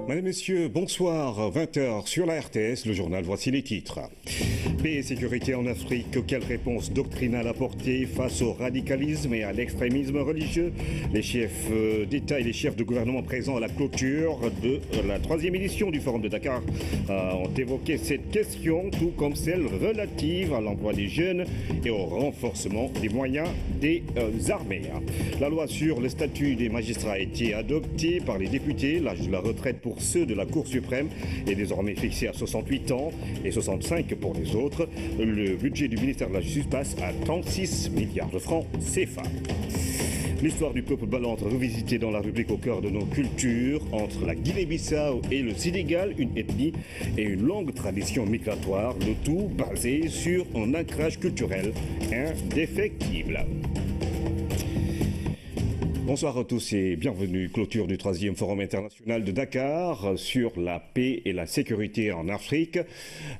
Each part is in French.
Mesdames, Messieurs, bonsoir. 20h sur la RTS, le journal, voici les titres. Paix et sécurité en Afrique, quelle réponse doctrinale apporter face au radicalisme et à l'extrémisme religieux? Les chefs d'État et les chefs de gouvernement présents à la clôture de la 3e édition du Forum de Dakar ont évoqué cette question, tout comme celle relative à l'emploi des jeunes et au renforcement des moyens des armées. La loi sur le statut des magistrats a été adoptée par les députés. L'âge de la retraite pour ceux de la Cour suprême est désormais fixé à 68 ans et 65 pour les autres. Le budget du ministère de la Justice passe à 36 milliards de francs CFA. L'histoire du peuple balantre revisitée dans la rubrique Au cœur de nos cultures, entre la Guinée-Bissau et le Sénégal, une ethnie et une longue tradition migratoire, le tout basé sur un ancrage culturel indéfectible. Bonsoir à tous et bienvenue. Clôture du 3e Forum international de Dakar sur la paix et la sécurité en Afrique.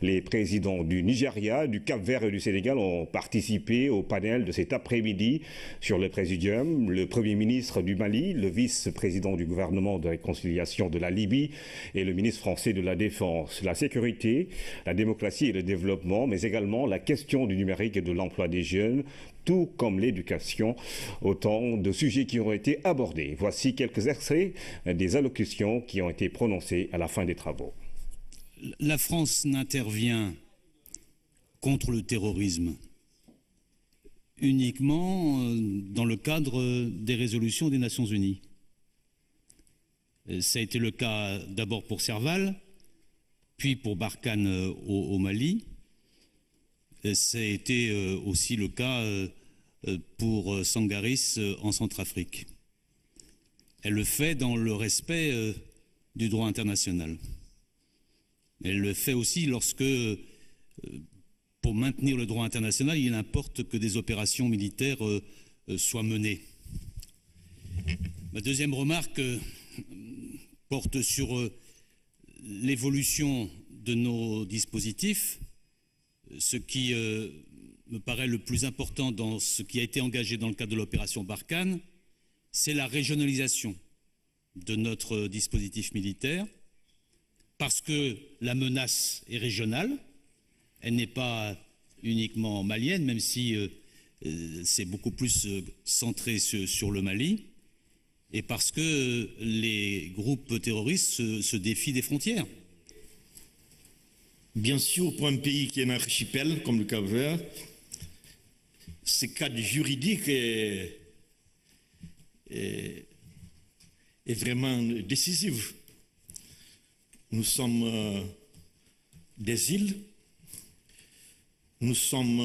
Les présidents du Nigeria, du Cap-Vert et du Sénégal ont participé au panel de cet après-midi sur le Présidium. Le Premier ministre du Mali, le vice-président du gouvernement de réconciliation de la Libye et le ministre français de la Défense. La sécurité, la démocratie et le développement, mais également la question du numérique et de l'emploi des jeunes, tout comme l'éducation, autant de sujets qui ont été abordés. Voici quelques extraits des allocutions qui ont été prononcées à la fin des travaux. La France n'intervient contre le terrorisme uniquement dans le cadre des résolutions des Nations Unies. Ça a été le cas d'abord pour Serval, puis pour Barkhane au Mali. Ça a été aussi le cas pour Sangaris en Centrafrique. Elle le fait dans le respect du droit international. Elle le fait aussi lorsque, pour maintenir le droit international, il importe que des opérations militaires soient menées. Ma deuxième remarque porte sur l'évolution de nos dispositifs. Ce qui me paraît le plus important dans ce qui a été engagé dans le cadre de l'opération Barkhane, c'est la régionalisation de notre dispositif militaire, parce que la menace est régionale, elle n'est pas uniquement malienne, même si c'est beaucoup plus centré sur le Mali, et parce que les groupes terroristes se défient des frontières. Bien sûr, pour un pays qui est un archipel comme le Cap-Vert, ce cadre juridique est vraiment décisif. Nous sommes des îles, nous sommes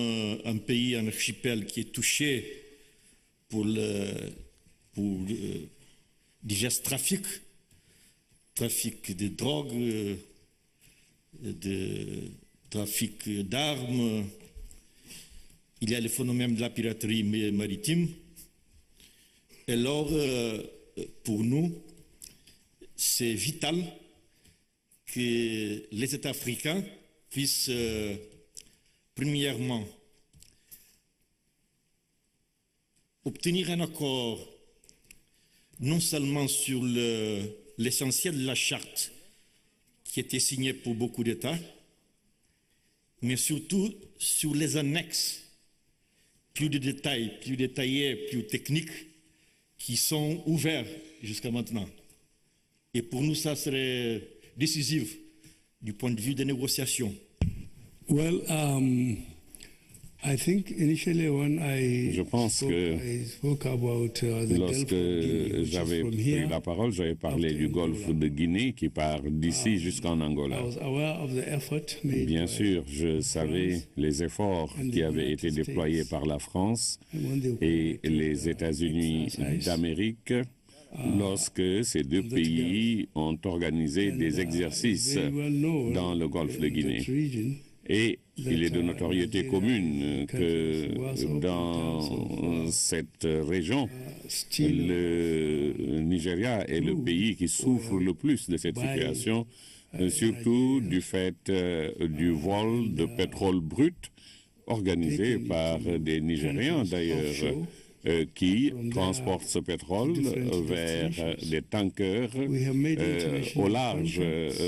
un pays, un archipel qui est touché pour divers trafics de drogue, de trafic d'armes. Il y a le phénomène de la piraterie maritime. Alors, pour nous, c'est vital que les États africains puissent, premièrement, obtenir un accord non seulement sur l'essentiel de la charte qui était signé pour beaucoup d'États, mais surtout sur les annexes plus de détails, plus détaillés, plus techniques, qui sont ouverts jusqu'à maintenant. Et pour nous, ça serait décisif du point de vue des négociations. Well, I think initially when Je pense que lorsque j'avais pris la parole, j'avais parlé du golfe de Guinée qui part d'ici jusqu'en Angola. Bien sûr, je savais les efforts qui avaient été déployés par la France et les États-Unis d'Amérique lorsque ces deux pays ont organisé des exercices dans le golfe de Guinée. Et il est de notoriété commune que dans cette région, le Nigeria est le pays qui souffre le plus de cette situation, surtout du fait du vol de pétrole brut organisé par des Nigérians d'ailleurs. qui transportent ce pétrole vers des tankers au large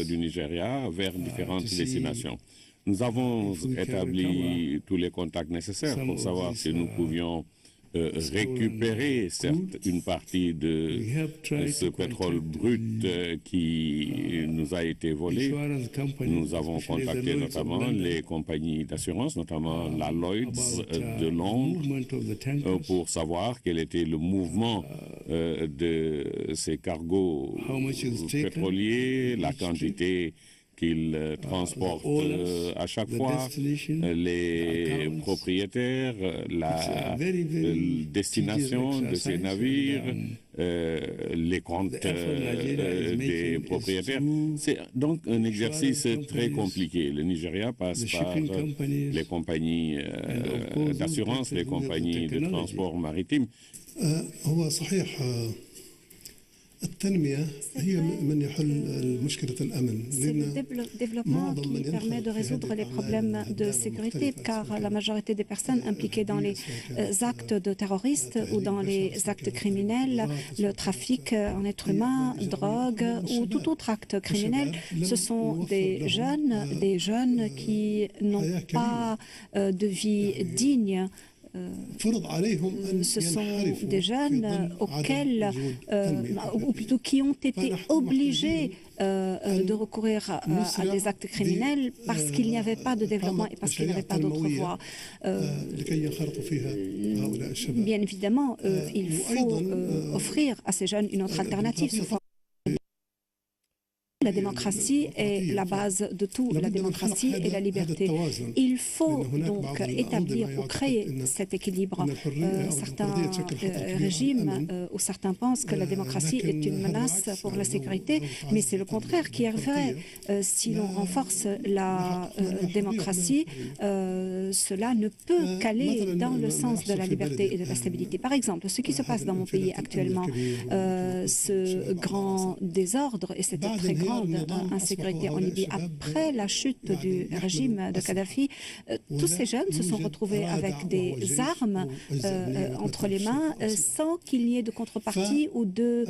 du Nigeria vers différentes destinations. Nous avons établi tous les contacts nécessaires pour savoir si nous pouvions récupérer certes une partie de ce pétrole brut qui nous a été volé. Nous avons contacté notamment les compagnies d'assurance, notamment la Lloyd's de Londres, pour savoir quel était le mouvement de ces cargos pétroliers, la quantité qu'ils transportent à chaque fois, les propriétaires, la destination de ces navires, les comptes des propriétaires. C'est donc un exercice très compliqué. Le Nigeria passe par les compagnies d'assurance, les compagnies de transport maritime. C'est le développement qui permet de résoudre les problèmes de sécurité, car la majorité des personnes impliquées dans les actes de terroristes ou dans les actes criminels, le trafic en êtres humains, drogue ou tout autre acte criminel, ce sont des jeunes qui n'ont pas de vie digne. Ce sont des jeunes auxquels, ou plutôt qui ont été obligés de recourir à des actes criminels parce qu'il n'y avait pas de développement et parce qu'il n'y avait pas d'autre voie. Bien évidemment, il faut offrir à ces jeunes une autre alternative sous forme. La démocratie est la base de tout. La démocratie et la liberté. Il faut donc établir ou créer cet équilibre. Certains régimes ou certains pensent que la démocratie est une menace pour la sécurité, mais c'est le contraire qui est vrai. Si l'on renforce la démocratie, cela ne peut qu'aller dans le sens de la liberté et de la stabilité. Par exemple, ce qui se passe dans mon pays actuellement, ce grand désordre et cette très grande insécurité en Libye. Après la chute du régime de Kadhafi, tous ces jeunes se sont retrouvés avec des armes entre les mains sans qu'il n'y ait de contrepartie ou de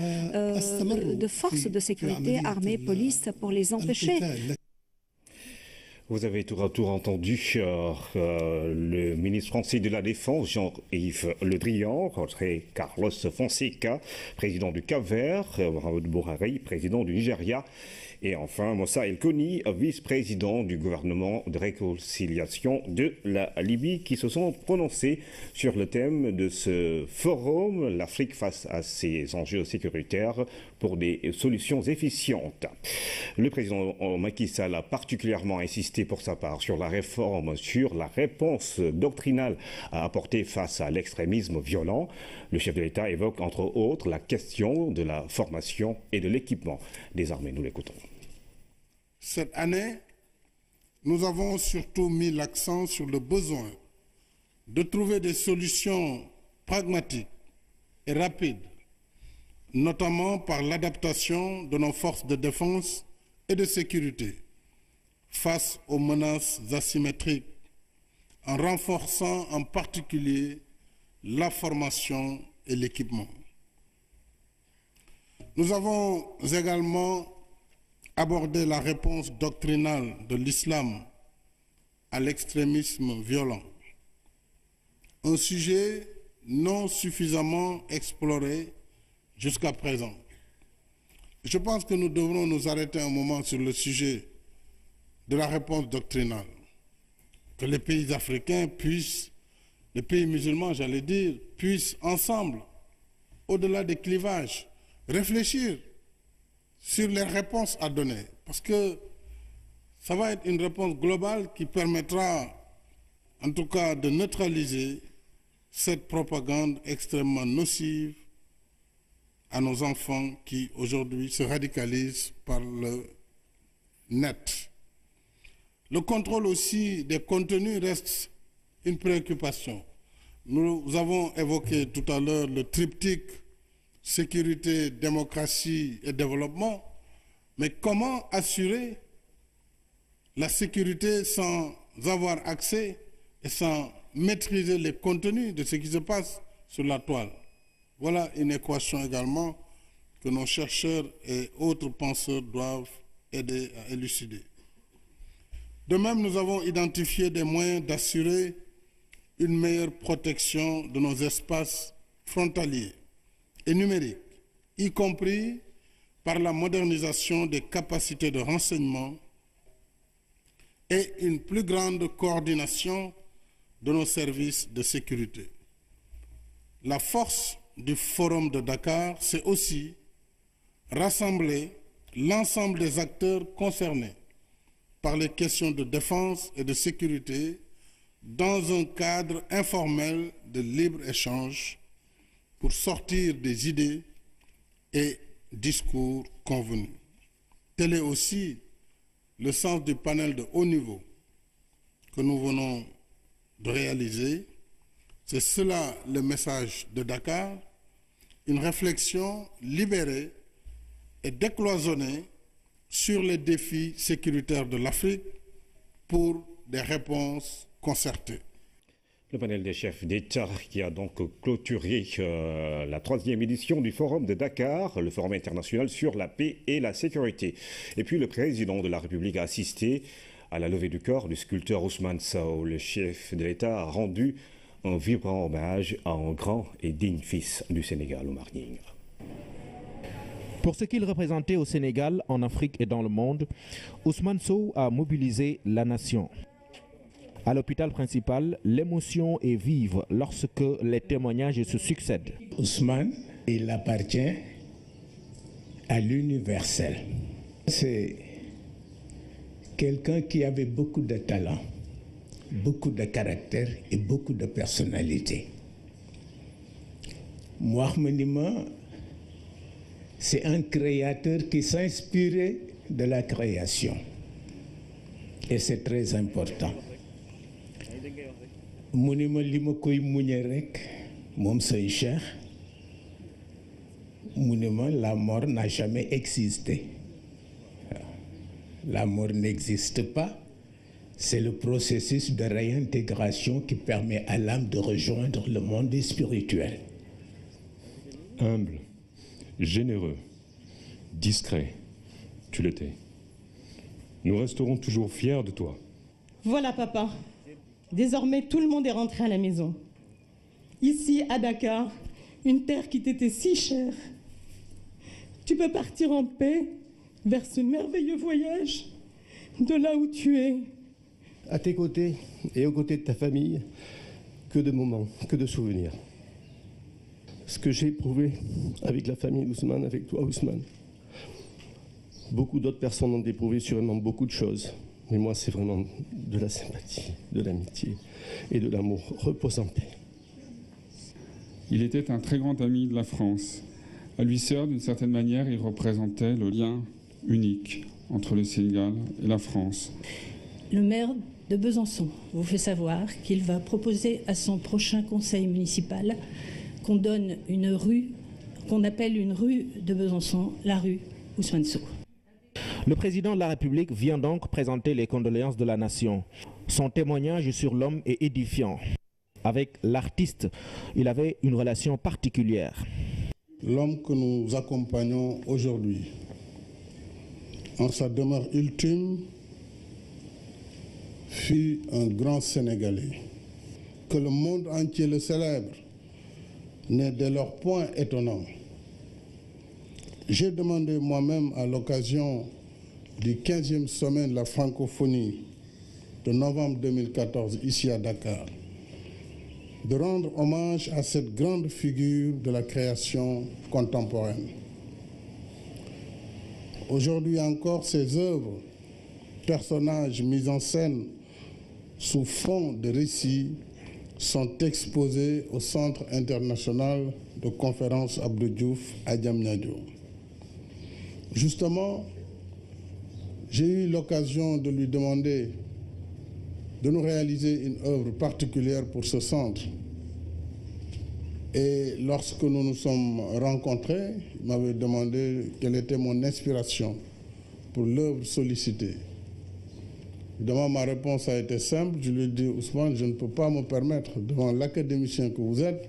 forces de sécurité, armée, police, pour les empêcher. Vous avez tour à tour entendu le ministre français de la Défense, Jean-Yves Le Drian, Carlos Fonseca, président du Cap-Vert, Mohamed Bouhari, président du Nigeria, et enfin Moussa El Koni, vice-président du gouvernement de réconciliation de la Libye, qui se sont prononcés sur le thème de ce forum, l'Afrique face à ses enjeux sécuritaires pour des solutions efficientes. Le président Macky Sall a particulièrement insisté pour sa part sur la réforme, sur la réponse doctrinale à apporter face à l'extrémisme violent. Le chef de l'État évoque entre autres la question de la formation et de l'équipement des armées. Nous l'écoutons. Cette année, nous avons surtout mis l'accent sur le besoin de trouver des solutions pragmatiques et rapides, notamment par l'adaptation de nos forces de défense et de sécurité face aux menaces asymétriques, en renforçant en particulier la formation et l'équipement. Nous avons également abordé la réponse doctrinale de l'islam à l'extrémisme violent, un sujet non suffisamment exploré jusqu'à présent. Je pense que nous devrons nous arrêter un moment sur le sujet de la réponse doctrinale, que les pays africains puissent, les pays musulmans, j'allais dire, puissent ensemble, au-delà des clivages, réfléchir sur les réponses à donner, parce que ça va être une réponse globale qui permettra, en tout cas, de neutraliser cette propagande extrêmement nocive à nos enfants qui, aujourd'hui, se radicalisent par le net. Le contrôle aussi des contenus reste une préoccupation. Nous avons évoqué tout à l'heure le triptyque sécurité, démocratie et développement, mais comment assurer la sécurité sans avoir accès et sans maîtriser les contenus de ce qui se passe sur la toile. Voilà une équation également que nos chercheurs et autres penseurs doivent aider à élucider. De même, nous avons identifié des moyens d'assurer une meilleure protection de nos espaces frontaliers et numériques, y compris par la modernisation des capacités de renseignement et une plus grande coordination de nos services de sécurité. La force du Forum de Dakar, c'est aussi rassembler l'ensemble des acteurs concernés par les questions de défense et de sécurité dans un cadre informel de libre-échange pour sortir des idées et discours convenus. Tel est aussi le sens du panel de haut niveau que nous venons de réaliser. C'est cela le message de Dakar, une réflexion libérée et décloisonnée sur les défis sécuritaires de l'Afrique pour des réponses concertées. Le panel des chefs d'État qui a donc clôturé la 3e édition du Forum de Dakar, le Forum international sur la paix et la sécurité. Et puis le président de la République a assisté à la levée du corps du sculpteur Ousmane Sow. Le chef de l'État a rendu un vibrant hommage à un grand et digne fils du Sénégal, Oumar Gningue. Pour ce qu'il représentait au Sénégal, en Afrique et dans le monde, Ousmane Sow a mobilisé la nation. À l'hôpital principal, l'émotion est vive lorsque les témoignages se succèdent. Ousmane, il appartient à l'universel. C'est quelqu'un qui avait beaucoup de talent, beaucoup de caractère et beaucoup de personnalité. Mouahmenima, c'est un créateur qui s'inspirait de la création. Et c'est très important. Mounima lima koy muñe rek mom sey cheikh mounima la mort n'a jamais existé. La mort n'existe pas. C'est le processus de réintégration qui permet à l'âme de rejoindre le monde spirituel. Humble, généreux, discret, tu l'étais. Nous resterons toujours fiers de toi. Voilà, papa. Désormais, tout le monde est rentré à la maison. Ici, à Dakar, une terre qui t'était si chère. Tu peux partir en paix vers ce merveilleux voyage de là où tu es. À tes côtés et aux côtés de ta famille, que de moments, que de souvenirs. Ce que j'ai éprouvé avec la famille d'Ousmane, avec toi Ousmane, beaucoup d'autres personnes ont éprouvé sûrement beaucoup de choses. Mais moi, c'est vraiment de la sympathie, de l'amitié et de l'amour. Repose en paix. Il était un très grand ami de la France. À lui seul, d'une certaine manière, il représentait le lien unique entre le Sénégal et la France. Le maire de Besançon vous fait savoir qu'il va proposer à son prochain conseil municipal qu'on donne une rue, qu'on appelle une rue de Besançon, la rue Ousmane Sow. Le président de la République vient donc présenter les condoléances de la nation. Son témoignage sur l'homme est édifiant. Avec l'artiste, il avait une relation particulière. L'homme que nous accompagnons aujourd'hui, en sa demeure ultime, fut un grand Sénégalais. Que le monde entier le célèbre n'est dès lors point étonnant. J'ai demandé moi-même à l'occasion du 15e sommet de la francophonie de novembre 2014 ici à Dakar, de rendre hommage à cette grande figure de la création contemporaine. Aujourd'hui encore, ses œuvres, personnages mis en scène sous fond de récits, sont exposés au Centre international de conférences Abdou Diouf à Diamniadio. Justement, j'ai eu l'occasion de lui demander de nous réaliser une œuvre particulière pour ce centre. Et lorsque nous nous sommes rencontrés, il m'avait demandé quelle était mon inspiration pour l'œuvre sollicitée. Évidemment, ma réponse a été simple. Je lui ai dit, Ousmane, je ne peux pas me permettre, devant l'académicien que vous êtes,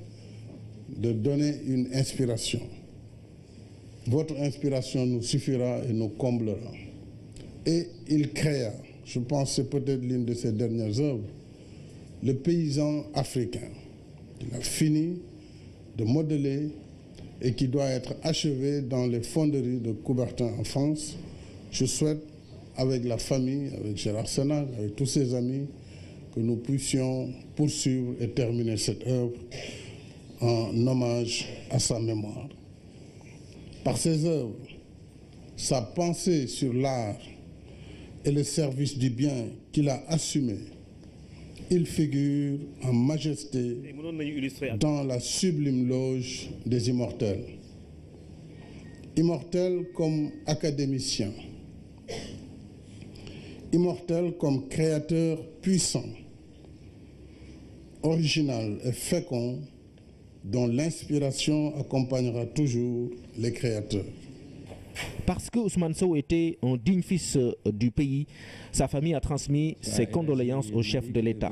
de donner une inspiration. Votre inspiration nous suffira et nous comblera. Et il créa, je pense que c'est peut-être l'une de ses dernières œuvres, le paysan africain. Il a fini de modeler et qui doit être achevé dans les fonderies de Coubertin en France. Je souhaite, avec la famille, avec Gérard Sénac, avec tous ses amis, que nous puissions poursuivre et terminer cette œuvre en hommage à sa mémoire. Par ses œuvres, sa pensée sur l'art et le service du bien qu'il a assumé, il figure en majesté dans la sublime loge des immortels. Immortel comme académicien, immortel comme créateur puissant, original et fécond, dont l'inspiration accompagnera toujours les créateurs. Parce que Ousmane Sow était un digne fils du pays, sa famille a transmis ses condoléances au chef de l'État,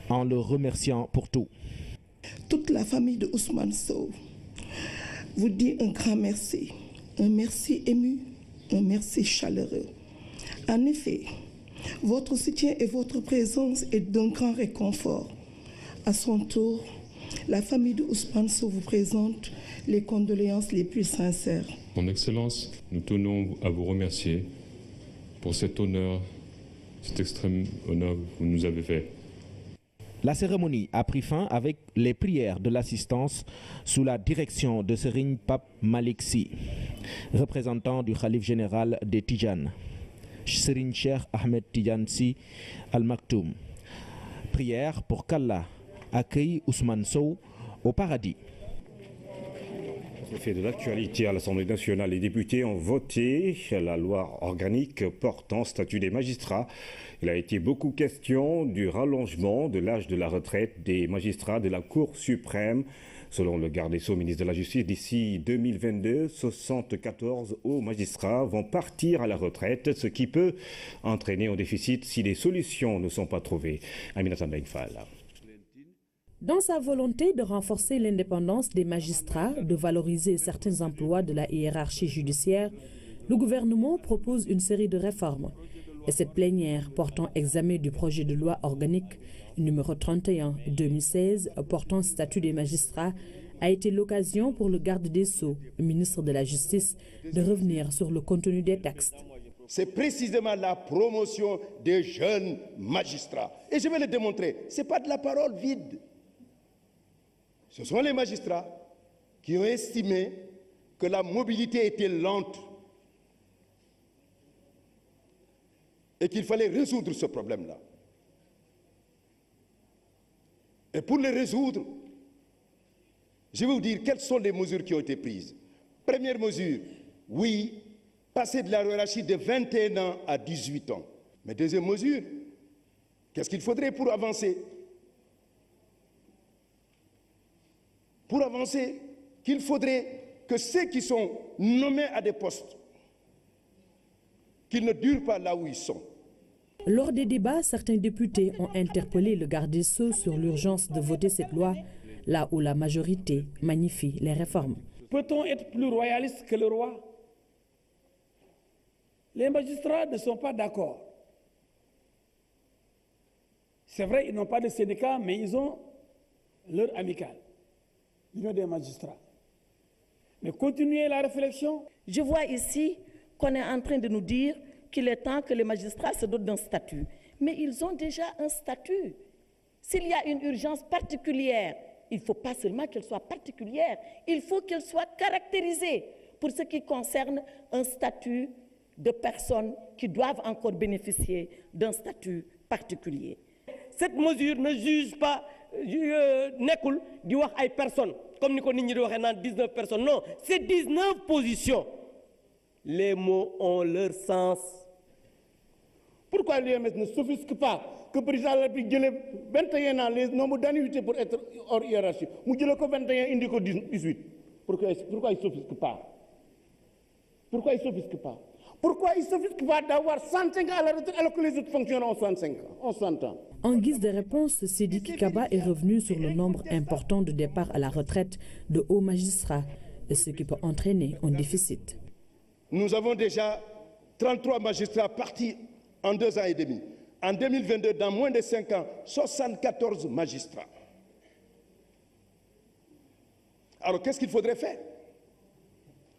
en le remerciant pour tout. Toute la famille de Ousmane Sow vous dit un grand merci, un merci ému, un merci chaleureux. En effet, votre soutien et votre présence est d'un grand réconfort. À son tour, la famille de Ousmane Sow vous présente les condoléances les plus sincères. Son Excellence, nous tenons à vous remercier pour cet honneur, cet extrême honneur que vous nous avez fait. La cérémonie a pris fin avec les prières de l'assistance sous la direction de Serigne Pape Malick Sy, représentant du Khalife général des Tidjanes, Serigne Cheikh Ahmed Tidiane Sy Al Maktoum. Prière pour qu'Allah accueille Ousmane Sow au paradis. Le fait de l'actualité à l'Assemblée nationale, les députés ont voté la loi organique portant statut des magistrats. Il a été beaucoup question du rallongement de l'âge de la retraite des magistrats de la Cour suprême. Selon le garde des Sceaux, ministre de la Justice, d'ici 2022, 74 hauts magistrats vont partir à la retraite, ce qui peut entraîner un déficit si des solutions ne sont pas trouvées. Aminata Mbengue-Fall. Dans sa volonté de renforcer l'indépendance des magistrats, de valoriser certains emplois de la hiérarchie judiciaire, le gouvernement propose une série de réformes. Et cette plénière portant examen du projet de loi organique numéro 31/2016 portant statut des magistrats a été l'occasion pour le garde des Sceaux, ministre de la Justice, de revenir sur le contenu des textes. C'est précisément la promotion des jeunes magistrats. Et je vais le démontrer, ce n'est pas de la parole vide. Ce sont les magistrats qui ont estimé que la mobilité était lente et qu'il fallait résoudre ce problème-là. Et pour le résoudre, je vais vous dire quelles sont les mesures qui ont été prises. Première mesure, oui, passer de la hiérarchie de 21 ans à 18 ans. Mais deuxième mesure, qu'est-ce qu'il faudrait pour avancer? Pour avancer, qu'il faudrait que ceux qui sont nommés à des postes, qu'ils ne durent pas là où ils sont. Lors des débats, certains députés ont interpellé le garde des Sceaux sur l'urgence de voter cette loi, là où la majorité magnifie les réformes. Peut-on être plus royaliste que le roi? Les magistrats ne sont pas d'accord. C'est vrai, ils n'ont pas de syndicat, mais ils ont leur amicale, l'union des magistrats. Mais continuez la réflexion. Je vois ici qu'on est en train de nous dire qu'il est temps que les magistrats se dotent d'un statut. Mais ils ont déjà un statut. S'il y a une urgence particulière, il ne faut pas seulement qu'elle soit particulière, il faut qu'elle soit caractérisée pour ce qui concerne un statut de personnes qui doivent encore bénéficier d'un statut particulier. Cette mesure ne juge pas nekkul di wax ay personnes comme ni ko nit ñi di waxee naan 19 personnes. Non, c'est 19 positions. Les mots ont leur sens. Pourquoi l'UMS ne s'offusque pas que le président de la République ait 21 ans, les nombres d'annuités pour être hors hiérarchie, mu jëlee ko 21 indi ko 18. Pourquoi il ne s'offusque pas? Pourquoi il ne s'offusque pas? Pourquoi il s'offusque pas d'avoir 105 ans à la retraite alors que les autres fonctionnaires ont 60 ans? En guise de réponse, Sidiki Kaba est revenu sur le nombre important de départs à la retraite de hauts magistrats, ce qui peut entraîner un déficit. Nous avons déjà 33 magistrats partis en 2 ans et demi. En 2022, dans moins de 5 ans, 74 magistrats. Alors, qu'est-ce qu'il faudrait faire?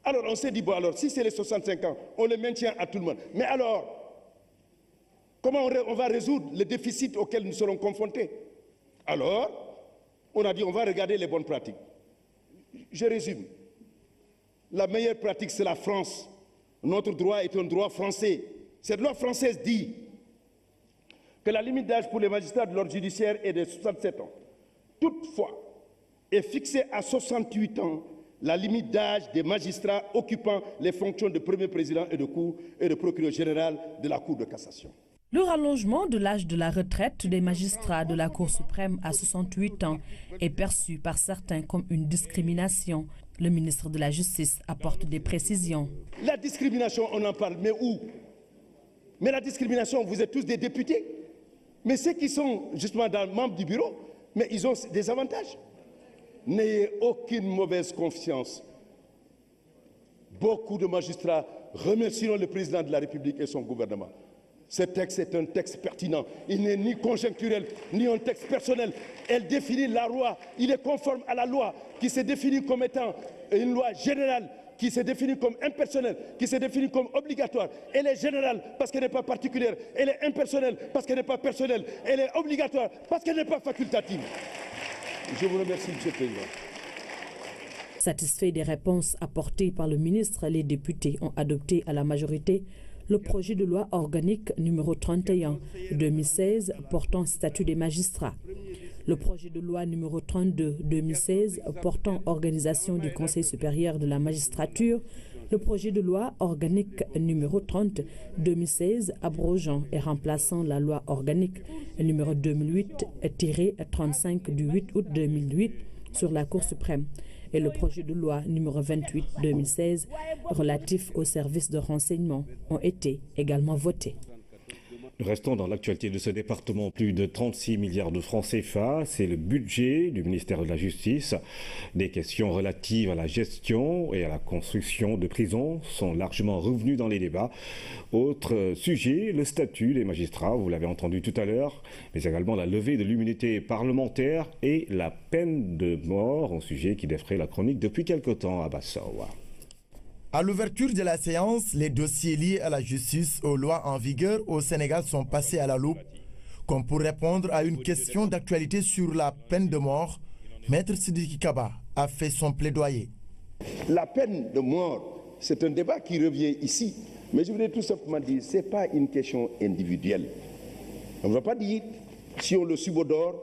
Alors, on s'est dit, bon, alors, si c'est les 65 ans, on les maintient à tout le monde. Mais alors, comment on va résoudre le déficit auquel nous serons confrontés? Alors, on a dit, on va regarder les bonnes pratiques. Je résume. La meilleure pratique, c'est la France. Notre droit est un droit français. Cette loi française dit que la limite d'âge pour les magistrats de l'ordre judiciaire est de 67 ans. Toutefois, est fixée à 68 ans la limite d'âge des magistrats occupant les fonctions de premier président et de cour et de procureur général de la Cour de cassation. Le rallongement de l'âge de la retraite des magistrats de la Cour suprême à 68 ans est perçu par certains comme une discrimination. Le ministre de la Justice apporte des précisions. La discrimination, on en parle, mais où? Mais la discrimination, vous êtes tous des députés. Mais ceux qui sont justement membres du bureau, mais ils ont des avantages. N'ayez aucune mauvaise confiance. Beaucoup de magistrats remercieront le président de la République et son gouvernement. Ce texte est un texte pertinent. Il n'est ni conjoncturel, ni un texte personnel. Elle définit la loi. Il est conforme à la loi qui se définit comme étant une loi générale, qui se définit comme impersonnelle, qui se définit comme obligatoire. Elle est générale parce qu'elle n'est pas particulière. Elle est impersonnelle parce qu'elle n'est pas personnelle. Elle est obligatoire parce qu'elle n'est pas facultative. Je vous remercie, Monsieur le Président. Satisfaits des réponses apportées par le ministre, les députés ont adopté à la majorité le projet de loi organique numéro 31/2016 portant statut des magistrats, le projet de loi numéro 32/2016 portant organisation du Conseil supérieur de la magistrature, le projet de loi organique numéro 30/2016 abrogeant et remplaçant la loi organique numéro 2008-35 du 8 août 2008 sur la Cour suprême et le projet de loi numéro 28/2016 relatif aux services de renseignement ont été également votés. Restons dans l'actualité de ce département. Plus de 36 milliards de francs CFA, c'est le budget du ministère de la Justice. Des questions relatives à la gestion et à la construction de prisons sont largement revenues dans les débats. Autre sujet, le statut des magistrats, vous l'avez entendu tout à l'heure, mais également la levée de l'immunité parlementaire et la peine de mort, un sujet qui défraie la chronique depuis quelque temps à Bassawa. À l'ouverture de la séance, les dossiers liés à la justice aux lois en vigueur au Sénégal sont passés à la loupe. Comme pour répondre à une question d'actualité sur la peine de mort, Maître Sidiki Kaba a fait son plaidoyer. La peine de mort, c'est un débat qui revient ici. Mais je voudrais tout simplement dire, ce n'est pas une question individuelle. On ne va pas dire, si on le subodore,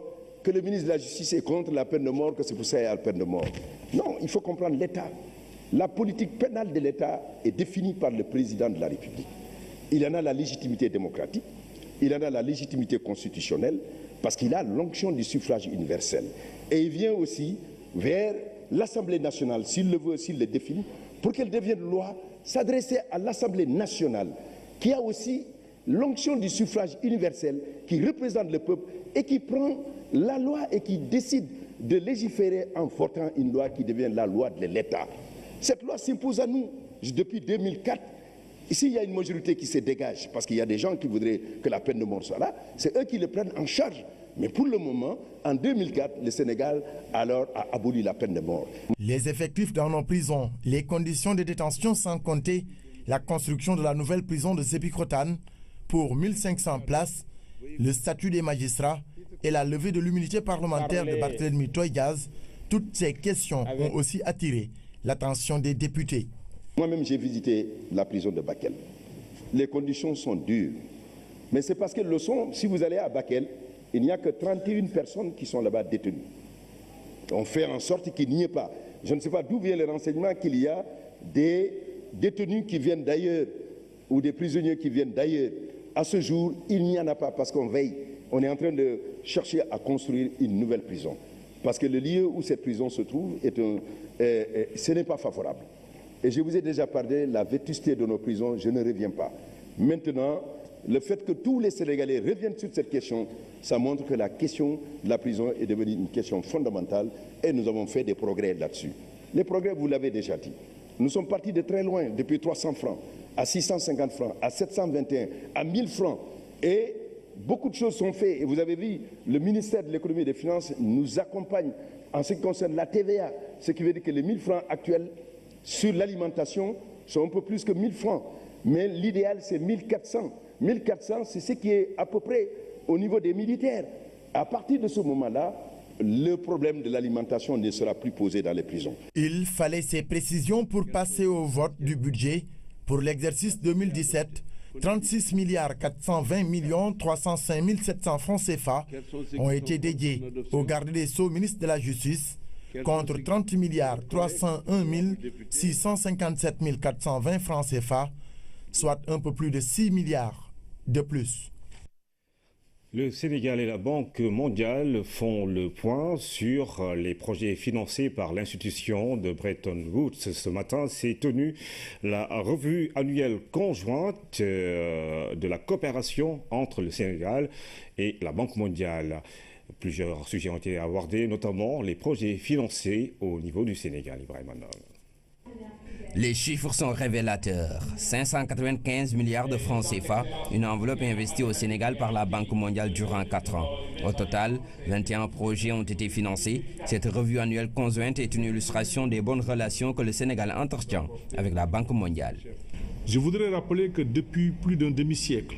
que le ministre de la Justice est contre la peine de mort, que c'est pour ça qu'il y a la peine de mort. Non, il faut comprendre l'État. La politique pénale de l'État est définie par le président de la République. Il en a la légitimité démocratique, il en a la légitimité constitutionnelle, parce qu'il a l'onction du suffrage universel. Et il vient aussi vers l'Assemblée nationale, s'il le veut, s'il le définit, pour qu'elle devienne loi, s'adresser à l'Assemblée nationale, qui a aussi l'onction du suffrage universel, qui représente le peuple et qui prend la loi et qui décide de légiférer en votant une loi qui devient la loi de l'État. Cette loi s'impose à nous depuis 2004. Ici, il y a une majorité qui se dégage parce qu'il y a des gens qui voudraient que la peine de mort soit là. C'est eux qui le prennent en charge. Mais pour le moment, en 2004, le Sénégal alors a aboli la peine de mort. Les effectifs dans nos prisons, les conditions de détention sans compter la construction de la nouvelle prison de Sébikotane pour 1500 places, le statut des magistrats et la levée de l'immunité parlementaire de Barthélémy Toye Dias, toutes ces questions ont aussi attiré l'attention des députés. Moi-même, j'ai visité la prison de Bakel. Les conditions sont dures. Mais c'est parce que le son, si vous allez à Bakel, il n'y a que 31 personnes qui sont là-bas détenues. On fait en sorte qu'il n'y ait pas. Je ne sais pas d'où vient le renseignement qu'il y a des détenus qui viennent d'ailleurs ou des prisonniers qui viennent d'ailleurs. À ce jour, il n'y en a pas parce qu'on veille. On est en train de chercher à construire une nouvelle prison. Parce que le lieu où cette prison se trouve, ce n'est pas favorable. Et je vous ai déjà parlé de la vétusté de nos prisons, je ne reviens pas. Maintenant, le fait que tous les Sénégalais reviennent sur cette question, ça montre que la question de la prison est devenue une question fondamentale et nous avons fait des progrès là-dessus. Les progrès, vous l'avez déjà dit. Nous sommes partis de très loin, depuis 300 francs, à 650 francs, à 721, à 1000 francs. Et beaucoup de choses sont faites. Et vous avez vu, le ministère de l'économie et des finances nous accompagne en ce qui concerne la TVA. Ce qui veut dire que les 1000 francs actuels sur l'alimentation sont un peu plus que 1000 francs. Mais l'idéal, c'est 1400. 1400, c'est ce qui est à peu près au niveau des militaires. À partir de ce moment-là, le problème de l'alimentation ne sera plus posé dans les prisons. Il fallait ces précisions pour passer au vote du budget pour l'exercice 2017. 36 milliards 420 millions 305 700 francs CFA ont été dédiés au garde des Sceaux, ministre de la Justice, contre 30 milliards 301 657 420 francs CFA, soit un peu plus de 6 milliards de plus. Le Sénégal et la Banque mondiale font le point sur les projets financés par l'institution de Bretton Woods. Ce matin, s'est tenue la revue annuelle conjointe de la coopération entre le Sénégal et la Banque mondiale. Plusieurs sujets ont été abordés, notamment les projets financés au niveau du Sénégal. Ibrahim Anol. Les chiffres sont révélateurs. 595 milliards de francs CFA, une enveloppe investie au Sénégal par la Banque mondiale durant 4 ans. Au total, 21 projets ont été financés. Cette revue annuelle conjointe est une illustration des bonnes relations que le Sénégal entretient avec la Banque mondiale. Je voudrais rappeler que depuis plus d'un demi-siècle,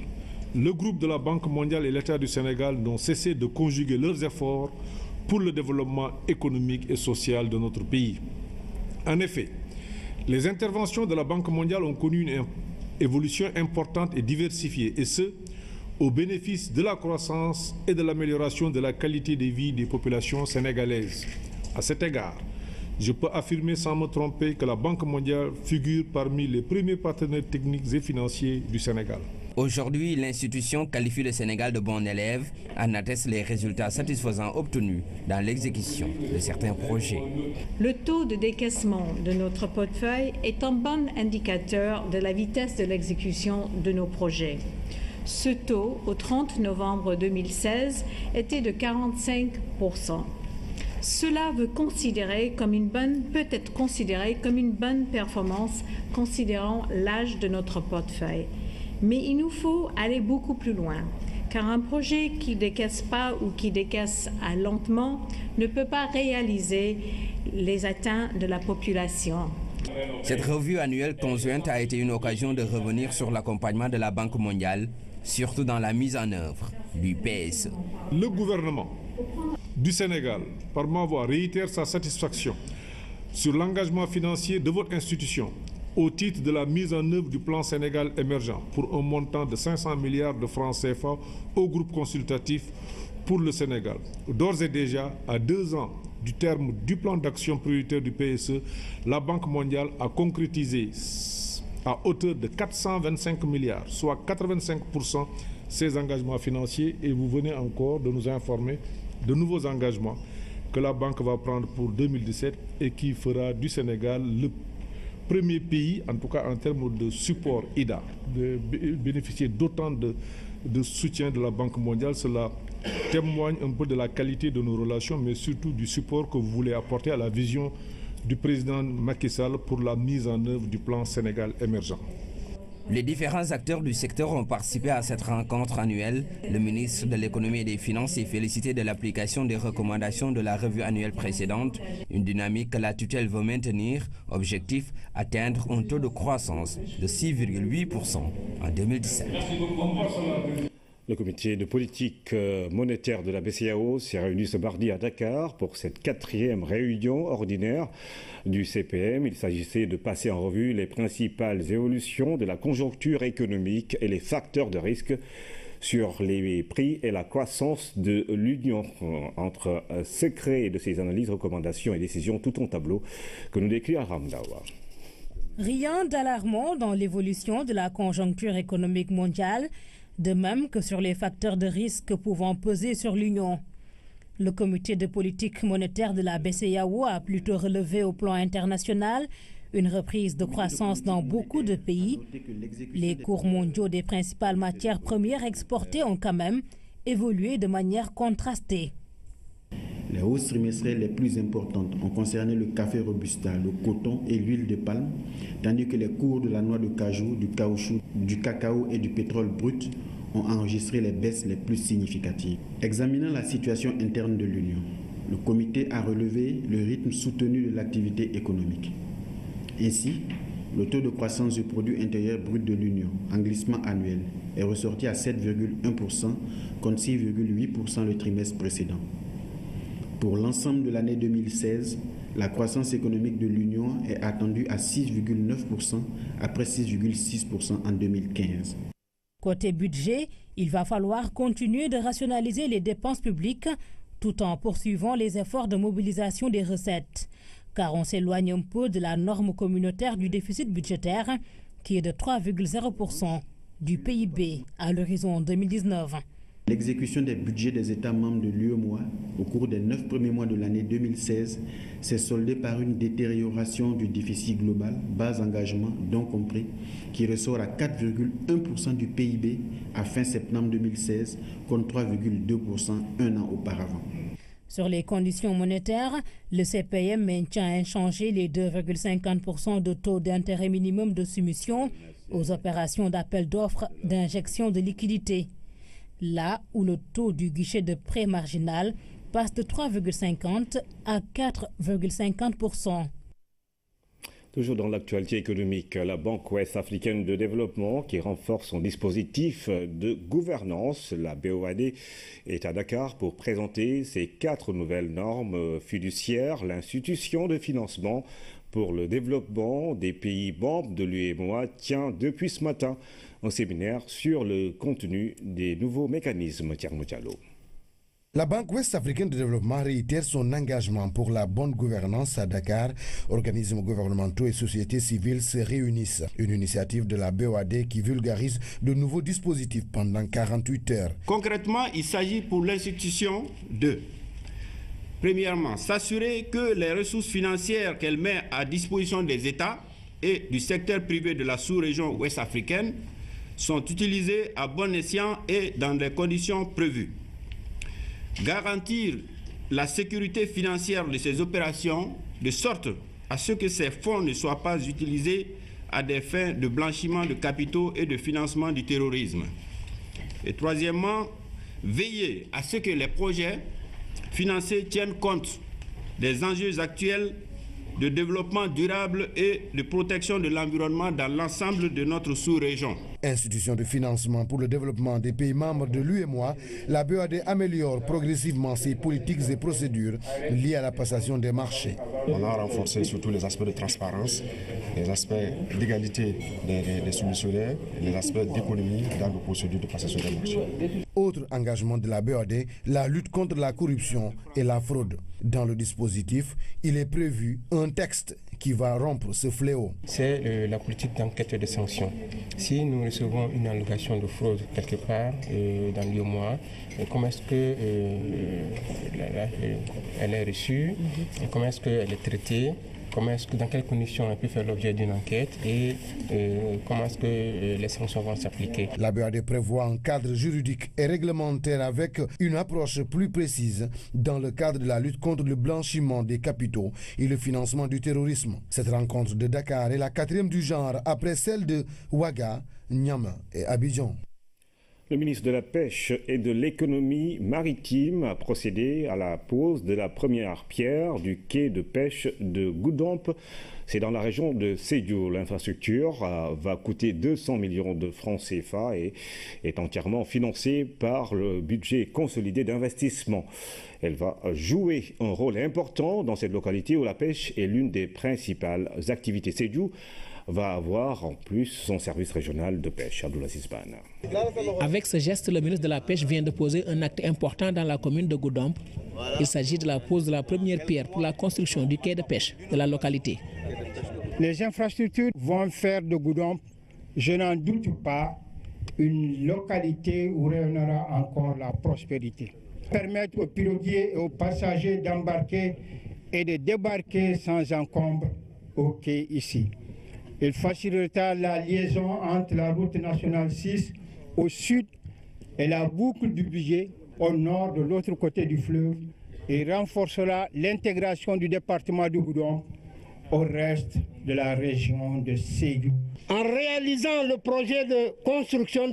le groupe de la Banque mondiale et l'État du Sénégal n'ont cessé de conjuguer leurs efforts pour le développement économique et social de notre pays. En effet, les interventions de la Banque mondiale ont connu une évolution importante et diversifiée, et ce, au bénéfice de la croissance et de l'amélioration de la qualité de vie des populations sénégalaises. À cet égard, je peux affirmer sans me tromper que la Banque mondiale figure parmi les premiers partenaires techniques et financiers du Sénégal. Aujourd'hui, l'institution qualifie le Sénégal de bon élève, en atteste les résultats satisfaisants obtenus dans l'exécution de certains projets. Le taux de décaissement de notre portefeuille est un bon indicateur de la vitesse de l'exécution de nos projets. Ce taux, au 30 novembre 2016, était de 45%. Cela peut être considéré comme une bonne performance considérant l'âge de notre portefeuille. Mais il nous faut aller beaucoup plus loin, car un projet qui ne décaisse pas ou qui décaisse lentement ne peut pas réaliser les atteintes de la population. Cette revue annuelle conjointe a été une occasion de revenir sur l'accompagnement de la Banque mondiale, surtout dans la mise en œuvre du PSE. Le gouvernement du Sénégal, par ma voix, réitère sa satisfaction sur l'engagement financier de votre institution au titre de la mise en œuvre du plan Sénégal émergent pour un montant de 500 milliards de francs CFA au groupe consultatif pour le Sénégal. D'ores et déjà, à 2 ans du terme du plan d'action prioritaire du PSE, la Banque mondiale a concrétisé à hauteur de 425 milliards, soit 85% ses engagements financiers, et vous venez encore de nous informer de nouveaux engagements que la Banque va prendre pour 2017 et qui fera du Sénégal le premier pays, en tout cas en termes de support IDA, de bénéficier d'autant de soutien de la Banque mondiale. Cela témoigne un peu de la qualité de nos relations, mais surtout du support que vous voulez apporter à la vision du président Macky Sall pour la mise en œuvre du plan Sénégal émergent. Les différents acteurs du secteur ont participé à cette rencontre annuelle. Le ministre de l'économie et des finances s'est félicité de l'application des recommandations de la revue annuelle précédente, une dynamique que la tutelle veut maintenir. Objectif, atteindre un taux de croissance de 6,8% en 2017. Le comité de politique monétaire de la BCEAO s'est réuni ce mardi à Dakar pour cette 4e réunion ordinaire du CPM. Il s'agissait de passer en revue les principales évolutions de la conjoncture économique et les facteurs de risque sur les prix et la croissance de l'Union. Entre secret de ces analyses, recommandations et décisions, tout en tableau que nous décrit Aram Dawa. Rien d'alarmant dans l'évolution de la conjoncture économique mondiale, de même que sur les facteurs de risque pouvant peser sur l'Union. Le comité de politique monétaire de la BCEAO a plutôt relevé au plan international Une reprise de croissance dans beaucoup de pays. Les cours mondiaux des principales matières premières exportées ont quand même évolué de manière contrastée. Les hausses trimestrielles les plus importantes ont concerné le café robusta, le coton et l'huile de palme, tandis que les cours de la noix de cajou, du caoutchouc, du cacao et du pétrole brut ont enregistré les baisses les plus significatives. Examinant la situation interne de l'Union, le comité a relevé le rythme soutenu de l'activité économique. Ainsi, le taux de croissance du produit intérieur brut de l'Union, en glissement annuel, est ressorti à 7,1% contre 6,8% le trimestre précédent. Pour l'ensemble de l'année 2016, la croissance économique de l'Union est attendue à 6,9% après 6,6% en 2015. Côté budget, il va falloir continuer de rationaliser les dépenses publiques tout en poursuivant les efforts de mobilisation des recettes. Car on s'éloigne un peu de la norme communautaire du déficit budgétaire qui est de 3,0% du PIB à l'horizon 2019. L'exécution des budgets des États membres de l'UEMOA au cours des 9 premiers mois de l'année 2016 s'est soldée par une détérioration du déficit global, bas engagement, dont compris, qui ressort à 4,1% du PIB à fin septembre 2016 contre 3,2% un an auparavant. Sur les conditions monétaires, le CPM maintient inchangé les 2,50% de taux d'intérêt minimum de soumission aux opérations d'appel d'offres d'injection de liquidités. Là où le taux du guichet de prêt marginal passe de 3,50 à 4,50%. Toujours dans l'actualité économique, la Banque ouest africaine de développement qui renforce son dispositif de gouvernance, la BOAD, est à Dakar pour présenter ses 4 nouvelles normes fiduciaires. L'institution de financement pour le développement des pays membres de l'UEMOA tient depuis ce matin un séminaire sur le contenu des nouveaux mécanismes. Thierno Diallo. La Banque ouest africaine de développement réitère son engagement pour la bonne gouvernance à Dakar. Organismes gouvernementaux et sociétés civiles se réunissent. Une initiative de la BOAD qui vulgarise de nouveaux dispositifs pendant 48 heures. Concrètement, il s'agit pour l'institution de, premièrement, s'assurer que les ressources financières qu'elle met à disposition des États et du secteur privé de la sous-région ouest africaine sont utilisées à bon escient et dans les conditions prévues. Garantir la sécurité financière de ces opérations de sorte à ce que ces fonds ne soient pas utilisés à des fins de blanchiment de capitaux et de financement du terrorisme. Et troisièmement, veiller à ce que les projets financés tiennent compte des enjeux actuels de développement durable et de protection de l'environnement dans l'ensemble de notre sous-région. Institution de financement pour le développement des pays membres de l'UEMOA, la BOAD améliore progressivement ses politiques et procédures liées à la passation des marchés. On a renforcé surtout les aspects de transparence, les aspects d'égalité des soumissionnaires, les aspects d'économie dans les procédures de passation des marchés. Autre engagement de la BOAD, la lutte contre la corruption et la fraude. Dans le dispositif, il est prévu un texte qui va rompre ce fléau. C'est la politique d'enquête et de sanctions. Si nous recevons une allocation de fraude quelque part dans l'UEMOA, comment est-ce qu'elle est reçue, et comment est-ce qu'elle est traitée, dans quelles conditions elle peut faire l'objet d'une enquête et comment est-ce que les sanctions vont s'appliquer. La BOAD prévoit un cadre juridique et réglementaire avec une approche plus précise dans le cadre de la lutte contre le blanchiment des capitaux et le financement du terrorisme. Cette rencontre de Dakar est la 4e du genre après celle de Ouaga, Niamey et Abidjan. Le ministre de la Pêche et de l'Économie maritime a procédé à la pose de la première pierre du quai de pêche de Goudomp. C'est dans la région de Sédhiou. L'infrastructure va coûter 200 millions de francs CFA et est entièrement financée par le budget consolidé d'investissement. Elle va jouer un rôle important dans cette localité où la pêche est l'une des principales activités. Sédhiou va avoir en plus son service régional de pêche. Abdoulaziz Ban. Avec ce geste, le ministre de la Pêche vient de poser un acte important dans la commune de Goudomp. Il s'agit de la pose de la première pierre pour la construction du quai de pêche de la localité. Les infrastructures vont faire de Goudomp, je n'en doute pas, une localité où rayonnera encore la prospérité. Permettre aux piroguiers et aux passagers d'embarquer et de débarquer sans encombre au quai ici. Il facilitera la liaison entre la route nationale 6 au sud et la boucle du budget au nord de l'autre côté du fleuve et renforcera l'intégration du département du Goudomp au reste de la région de Sédhiou. En réalisant le projet de construction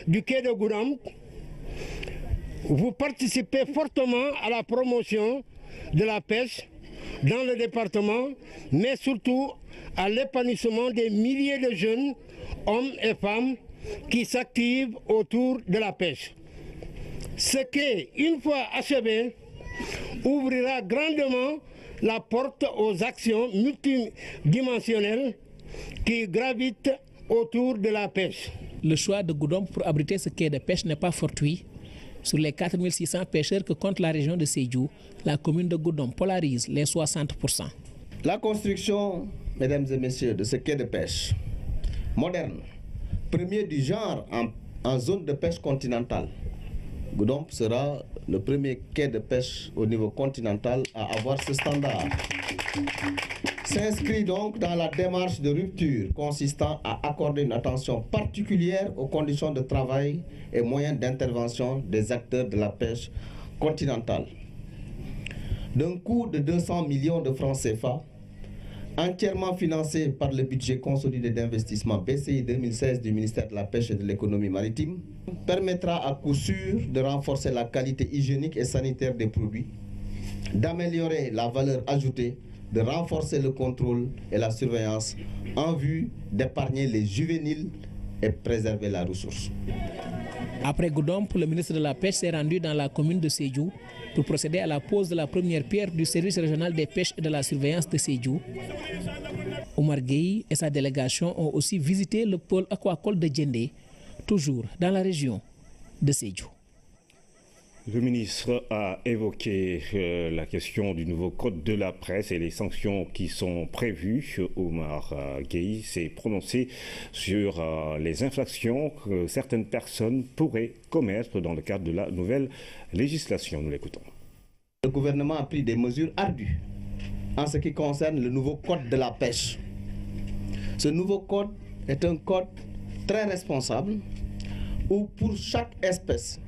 du quai de Goudomp, vous participez fortement à la promotion de la pêche dans le département, mais surtout à l'épanouissement des milliers de jeunes, hommes et femmes, qui s'activent autour de la pêche. Ce qui, une fois achevé, ouvrira grandement la porte aux actions multidimensionnelles qui gravitent autour de la pêche. Le choix de Goudomp pour abriter ce quai de pêche n'est pas fortuit. Sur les 4600 pêcheurs que compte la région de Sédhiou, la commune de Goudomp polarise les 60%. La construction, mesdames et messieurs, de ce quai de pêche moderne, premier du genre en zone de pêche continentale. Goudomp sera le premier quai de pêche au niveau continental à avoir ce standard. S'inscrit donc dans la démarche de rupture consistant à accorder une attention particulière aux conditions de travail et moyens d'intervention des acteurs de la pêche continentale. D'un coût de 200 millions de francs CFA, entièrement financé par le budget consolidé d'investissement BCI 2016 du ministère de la Pêche et de l'Économie maritime, permettra à coup sûr de renforcer la qualité hygiénique et sanitaire des produits, d'améliorer la valeur ajoutée, de renforcer le contrôle et la surveillance en vue d'épargner les juvéniles et préserver la ressource. Après Goudomp, le ministre de la Pêche s'est rendu dans la commune de Sédhiou pour procéder à la pose de la première pierre du service régional des pêches et de la surveillance de Sédhiou. Omar Gueye et sa délégation ont aussi visité le pôle aquacole de Djendé, toujours dans la région de Sédhiou. Le ministre a évoqué la question du nouveau code de la presse et les sanctions qui sont prévues. Omar Gueye s'est prononcé sur les infractions que certaines personnes pourraient commettre dans le cadre de la nouvelle législation. Nous l'écoutons. Le gouvernement a pris des mesures ardues en ce qui concerne le nouveau code de la pêche. Ce nouveau code est un code très responsable où pour chaque espèce,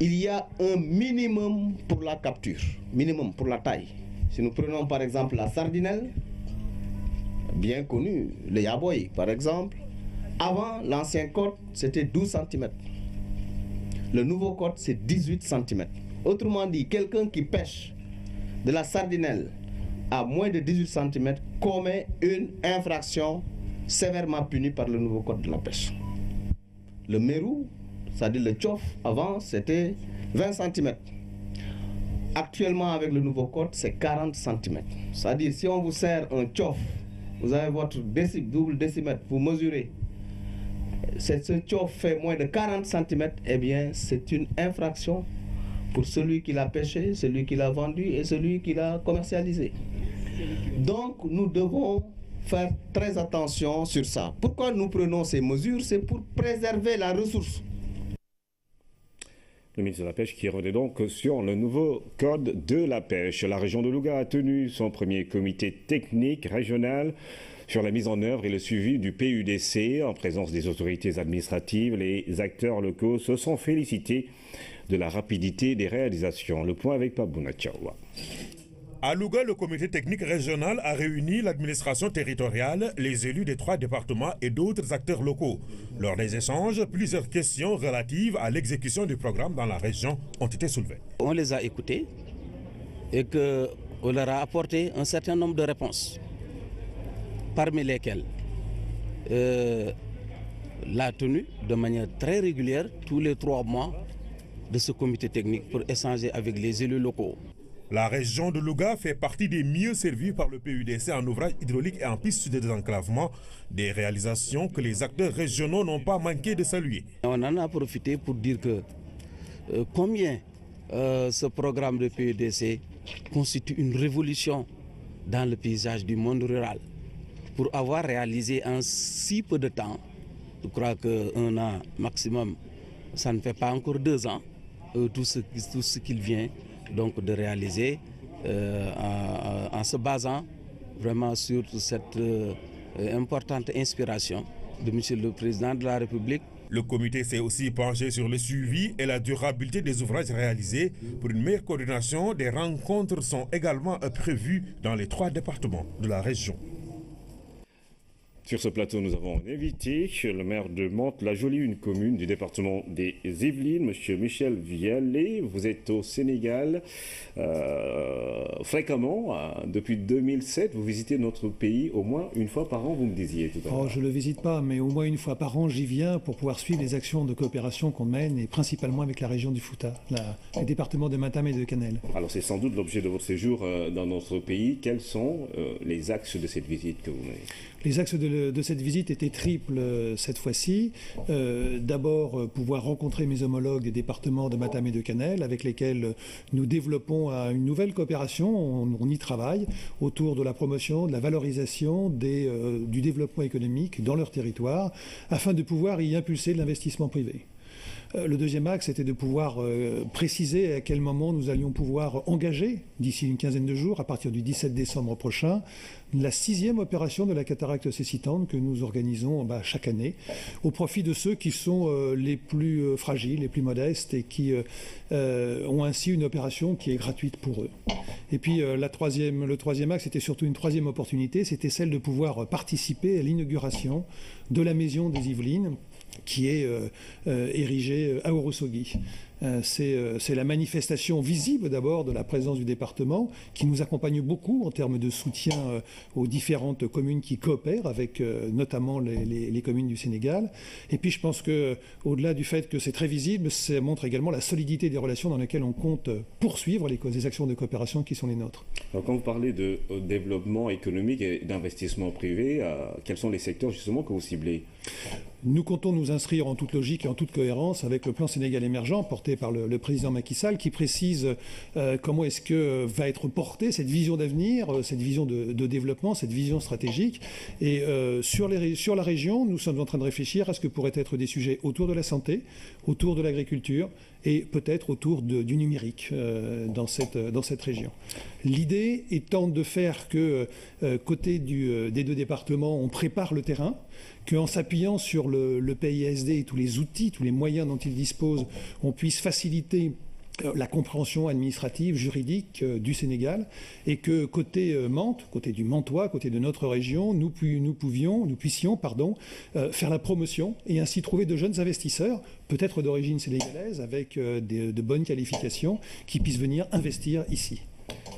il y a un minimum pour la capture, minimum pour la taille. Si nous prenons par exemple la sardinelle, bien connue, le yaboy par exemple, avant l'ancien code c'était 12 cm. Le nouveau code c'est 18 cm. Autrement dit, quelqu'un qui pêche de la sardinelle à moins de 18 cm commet une infraction sévèrement punie par le nouveau code de la pêche. Le mérou, c'est-à-dire le tchof, avant c'était 20 cm. Actuellement avec le nouveau code c'est 40 cm. C'est-à-dire si on vous sert un tchof, vous avez votre double décimètre, vous mesurez. Ce tchof fait moins de 40 cm, eh bien c'est une infraction pour celui qui l'a pêché, celui qui l'a vendu et celui qui l'a commercialisé. Donc nous devons faire très attention sur ça. Pourquoi nous prenons ces mesures? C'est pour préserver la ressource. Le ministre de la Pêche qui revenait donc sur le nouveau code de la pêche. La région de Louga a tenu son premier comité technique régional sur la mise en œuvre et le suivi du PUDC. En présence des autorités administratives, les acteurs locaux se sont félicités de la rapidité des réalisations. Le point avec Pabouna Tchaoua. À Louga, le comité technique régional a réuni l'administration territoriale, les élus des 3 départements et d'autres acteurs locaux. Lors des échanges, plusieurs questions relatives à l'exécution du programme dans la région ont été soulevées. On les a écoutés et qu'on leur a apporté un certain nombre de réponses, parmi lesquelles la tenue de manière très régulière, tous les 3 mois, de ce comité technique pour échanger avec les élus locaux. La région de Louga fait partie des mieux servies par le PUDC en ouvrage hydraulique et en piste de désenclavement, des réalisations que les acteurs régionaux n'ont pas manqué de saluer. On en a profité pour dire que combien ce programme de PUDC constitue une révolution dans le paysage du monde rural. Pour avoir réalisé en si peu de temps, je crois qu'un an maximum, ça ne fait pas encore 2 ans, tout ce qu'il vient donc de réaliser en se basant vraiment sur cette importante inspiration de M. le Président de la République. Le comité s'est aussi penché sur le suivi et la durabilité des ouvrages réalisés. Pour une meilleure coordination, des rencontres sont également prévues dans les 3 départements de la région. Sur ce plateau, nous avons invité le maire de Mantes-la-Jolie, une commune du département des Yvelines, M. Michel Vialet. Vous êtes au Sénégal fréquemment. Depuis 2007, vous visitez notre pays au moins une fois par an, vous me disiez tout à l'heure. Je ne le visite pas, mais au moins une fois par an, j'y viens pour pouvoir suivre les actions de coopération qu'on mène, et principalement avec la région du Fouta, les départements de Matam et de Kanel. Alors c'est sans doute l'objet de votre séjour dans notre pays. Quels sont les axes de cette visite que vous menez ? Les axes de cette visite étaient triples cette fois-ci. D'abord, pouvoir rencontrer mes homologues des départements de Matam et de Kanel, avec lesquels nous développons une nouvelle coopération. On y travaille autour de la promotion, de la valorisation du développement économique dans leur territoire, afin de pouvoir y impulser de l'investissement privé. Le deuxième axe était de pouvoir préciser à quel moment nous allions pouvoir engager, d'ici une quinzaine de jours, à partir du 17 décembre prochain, la 6e opération de la cataracte cécitante que nous organisons chaque année, au profit de ceux qui sont les plus fragiles, les plus modestes, et qui ont ainsi une opération qui est gratuite pour eux. Et puis le troisième axe était surtout une troisième opportunité, c'était celle de pouvoir participer à l'inauguration de la maison des Yvelines, qui est érigée à Ourossogui. C'est la manifestation visible d'abord de la présence du département, qui nous accompagne beaucoup en termes de soutien aux différentes communes qui coopèrent, avec notamment les communes du Sénégal. Et puis je pense qu'au-delà du fait que c'est très visible, ça montre également la solidité des relations dans lesquelles on compte poursuivre les actions de coopération qui sont les nôtres. Alors, quand vous parlez de développement économique et d'investissement privé, quels sont les secteurs justement que vous ciblez ? Nous comptons nous inscrire en toute logique et en toute cohérence avec le plan Sénégal émergent porté par le président Macky Sall, qui précise comment est-ce que va être portée cette vision d'avenir, cette vision de développement, cette vision stratégique. Et sur la région, nous sommes en train de réfléchir à ce que pourraient être des sujets autour de la santé, autour de l'agriculture et peut-être autour du numérique dans cette région. L'idée étant de faire que, côté des 2 départements, on prépare le terrain, qu'en s'appuyant sur le PISD et tous les outils, tous les moyens dont il dispose, on puisse faciliter la compréhension administrative, juridique du Sénégal, et que côté Mantes, côté du Mantois, côté de notre région, nous puissions faire la promotion et ainsi trouver de jeunes investisseurs, peut-être d'origine sénégalaise, avec de bonnes qualifications, qui puissent venir investir ici.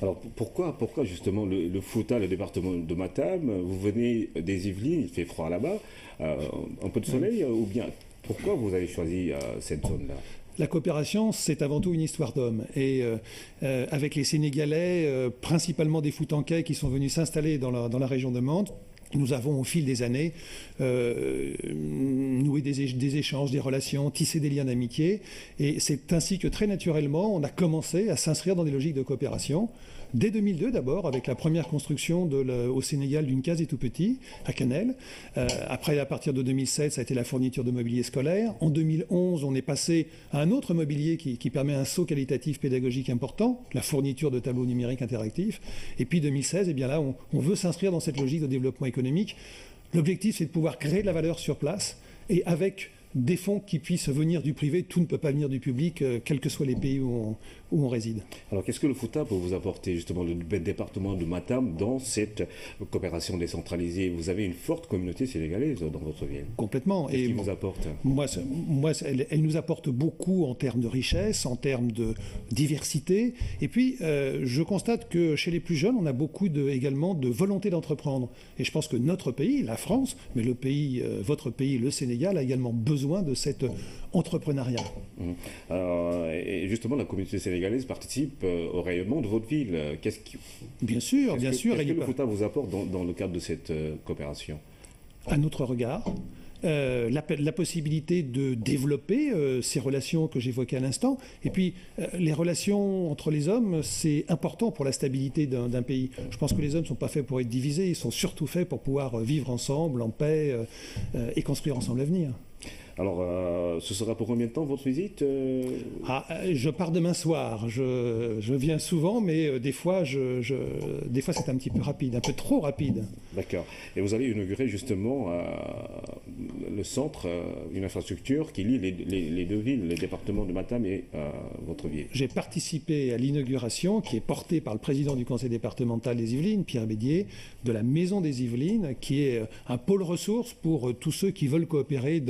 Alors pourquoi justement le Fouta, le département de Matam? Vous venez des Yvelines, il fait froid là-bas, un peu de soleil, ou bien pourquoi vous avez choisi cette zone-là? La coopération, c'est avant tout une histoire d'hommes. Et avec les Sénégalais, principalement des Foutanquais qui sont venus s'installer dans la région de Mantes, nous avons au fil des années noué des échanges, des relations, tissé des liens d'amitié. Et c'est ainsi que très naturellement, on a commencé à s'inscrire dans des logiques de coopération. Dès 2002 d'abord, avec la première construction au Sénégal d'une case et tout petit, à Kanel. Après, à partir de 2007, ça a été la fourniture de mobilier scolaire. En 2011, on est passé à un autre mobilier qui permet un saut qualitatif pédagogique important, la fourniture de tableaux numériques interactifs. Et puis 2016, eh bien là, on veut s'inscrire dans cette logique de développement économique. L'objectif, c'est de pouvoir créer de la valeur sur place et avec des fonds qui puissent venir du privé. Tout ne peut pas venir du public, quels que soient les pays où on réside. Alors qu'est-ce que le Fouta peut vous apporter, justement, le département de Matam, dans cette coopération décentralisée? Vous avez une forte communauté sénégalaise dans votre ville. Complètement. Qu'est-ce qui vous apporte? Elle nous apporte beaucoup en termes de richesse, en termes de diversité. Et puis, je constate que chez les plus jeunes, on a beaucoup également de volonté d'entreprendre. Et je pense que notre pays, la France, mais votre pays, le Sénégal, a également besoin de cet entrepreneuriat. Et justement, la communauté sénégalaise participe au rayonnement de votre ville. Bien sûr. Qu'est-ce que le Fouta vous apporte dans le cadre de cette coopération? À notre regard, la possibilité de développer ces relations que j'évoquais à l'instant. Et puis, les relations entre les hommes, c'est important pour la stabilité d'un pays. Je pense que les hommes ne sont pas faits pour être divisés, ils sont surtout faits pour pouvoir vivre ensemble, en paix, et construire ensemble l'avenir. Alors, ce sera pour combien de temps votre visite Je pars demain soir. Je viens souvent, mais des fois, c'est un petit peu rapide, un peu trop rapide. D'accord. Et vous allez inaugurer justement le centre, une infrastructure qui lie les deux villes, le département de Matam et votre ville. J'ai participé à l'inauguration qui est portée par le président du conseil départemental des Yvelines, Pierre Bédier, de la Maison des Yvelines, qui est un pôle ressources pour tous ceux qui veulent coopérer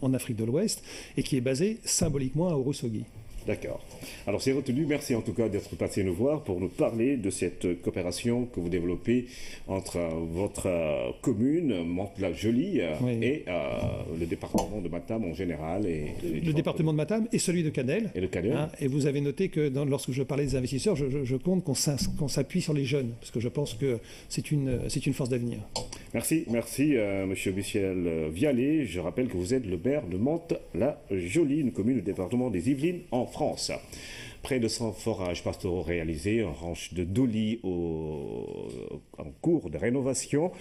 en Afrique de l'Ouest et qui est basé symboliquement à Ourossogui. D'accord. Alors c'est retenu. Merci en tout cas d'être passé nous voir pour nous parler de cette coopération que vous développez entre votre commune, Mantes-la-Jolie, et le département de Matam en général. Le département de Matam et celui de Canel. Et le Canel. Et vous avez noté que lorsque je parlais des investisseurs, je compte qu'on s'appuie sur les jeunes, parce que je pense que c'est une force d'avenir. Merci, Monsieur Michel Vialet. Je rappelle que vous êtes le maire de Mantes-la-Jolie, une commune du département des Yvelines en France. Près de 100 forages pastoraux réalisés, un ranch de Doli en cours de rénovation.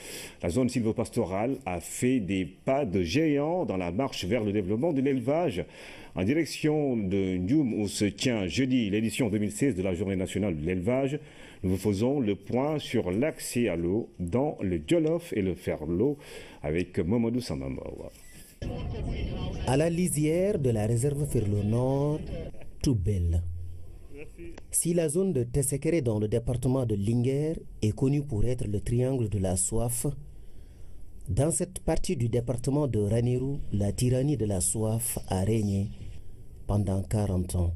La zone sylvopastorale a fait des pas de géant dans la marche vers le développement de l'élevage. En direction de Ndioum, où se tient jeudi l'édition 2016 de la Journée nationale de l'élevage, nous vous faisons le point sur l'accès à l'eau dans le Djolof et le Ferlo avec Mamadou Samamawa. À la lisière de la réserve Ferlo Nord, Toubel. Si la zone de Tessekere dans le département de Linguère est connue pour être le triangle de la soif, dans cette partie du département de Ranérou, la tyrannie de la soif a régné pendant 40 ans.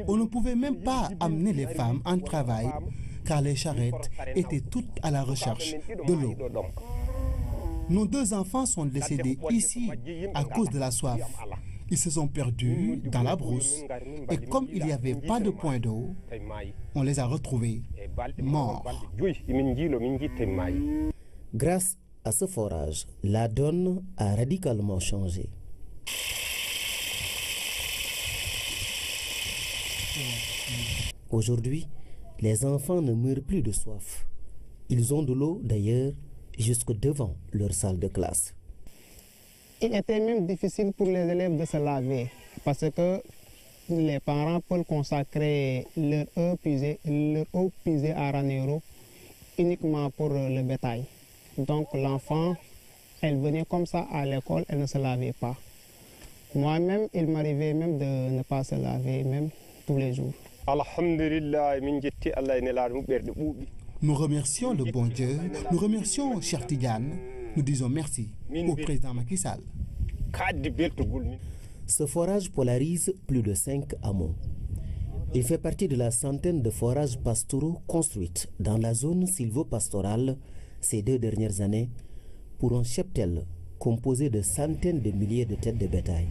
On ne pouvait même pas amener les femmes en travail car les charrettes étaient toutes à la recherche de l'eau. Nos 2 enfants sont décédés ici à cause de la soif. Ils se sont perdus dans la brousse et comme il n'y avait pas de point d'eau, on les a retrouvés morts. Grâce à ce forage, la donne a radicalement changé. Aujourd'hui, les enfants ne meurent plus de soif. Ils ont de l'eau d'ailleurs jusque devant leur salle de classe. Il était même difficile pour les élèves de se laver parce que les parents peuvent consacrer leur eau puisée à Ranérou uniquement pour le bétail. Donc l'enfant, elle venait comme ça à l'école, elle ne se lavait pas. Moi-même, il m'arrivait même de ne pas se laver, même tous les jours. Nous remercions le bon Dieu, nous remercions Cheikh Tidiane, nous disons merci au président Macky Sall. Ce forage polarise plus de 5 hameaux. Il fait partie de la centaine de forages pastoraux construits dans la zone sylvopastorale ces 2 dernières années pour un cheptel composé de centaines de milliers de têtes de bétail.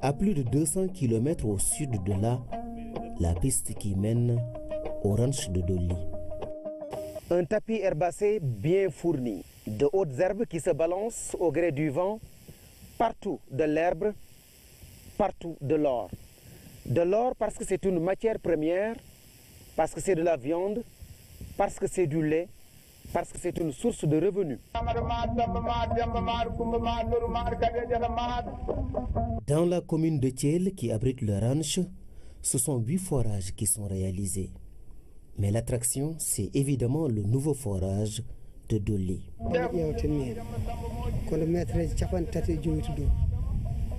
À plus de 200 km au sud de là, la piste qui mène au ranch de Doli. Un tapis herbacé bien fourni, de hautes herbes qui se balancent au gré du vent, partout de l'herbe, partout de l'or. De l'or parce que c'est une matière première, parce que c'est de la viande, parce que c'est du lait, parce que c'est une source de revenus. Dans la commune de Thiel qui abrite le ranch, ce sont 8 forages qui sont réalisés. Mais l'attraction, c'est évidemment le nouveau forage de Doli.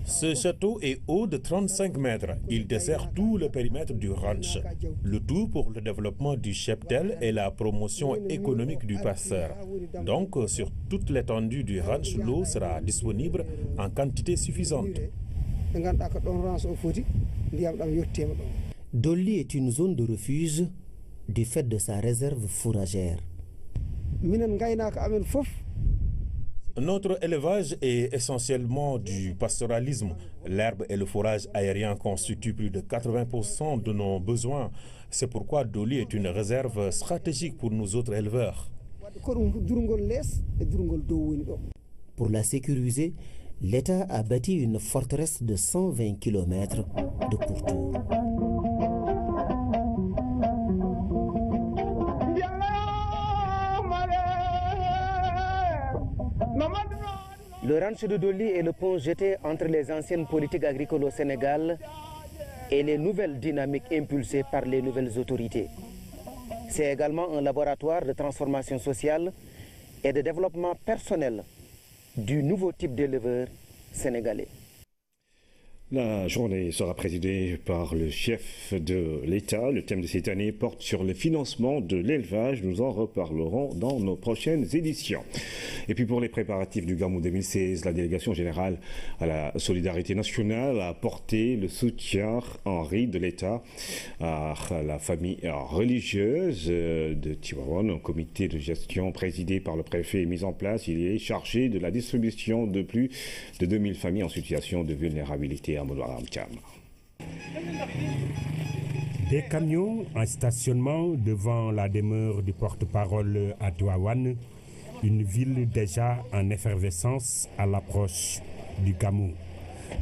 Ce château est haut de 35 mètres. Il dessert tout le périmètre du ranch. Le tout pour le développement du cheptel et la promotion économique du pasteur. Donc, sur toute l'étendue du ranch, l'eau sera disponible en quantité suffisante. Doli est une zone de refuge du fait de sa réserve fourragère. Notre élevage est essentiellement du pastoralisme. L'herbe et le fourrage aérien constituent plus de 80% de nos besoins. C'est pourquoi Doli est une réserve stratégique pour nous autres éleveurs. Pour la sécuriser, l'État a bâti une forteresse de 120 km de pourtour. Le ranch de Doli est le pont jeté entre les anciennes politiques agricoles au Sénégal et les nouvelles dynamiques impulsées par les nouvelles autorités. C'est également un laboratoire de transformation sociale et de développement personnel du nouveau type d'éleveur sénégalais. La journée sera présidée par le chef de l'État. Le thème de cette année porte sur le financement de l'élevage. Nous en reparlerons dans nos prochaines éditions. Et puis pour les préparatifs du Gamou 2016, la délégation générale à la solidarité nationale a apporté le soutien en riz de l'État à la famille religieuse de Tivaouane. Un comité de gestion présidé par le préfet est mis en place. Il est chargé de la distribution de plus de 2000 familles en situation de vulnérabilité. Des camions en stationnement devant la demeure du porte-parole à Tivaouane, une ville déjà en effervescence à l'approche du Gamou.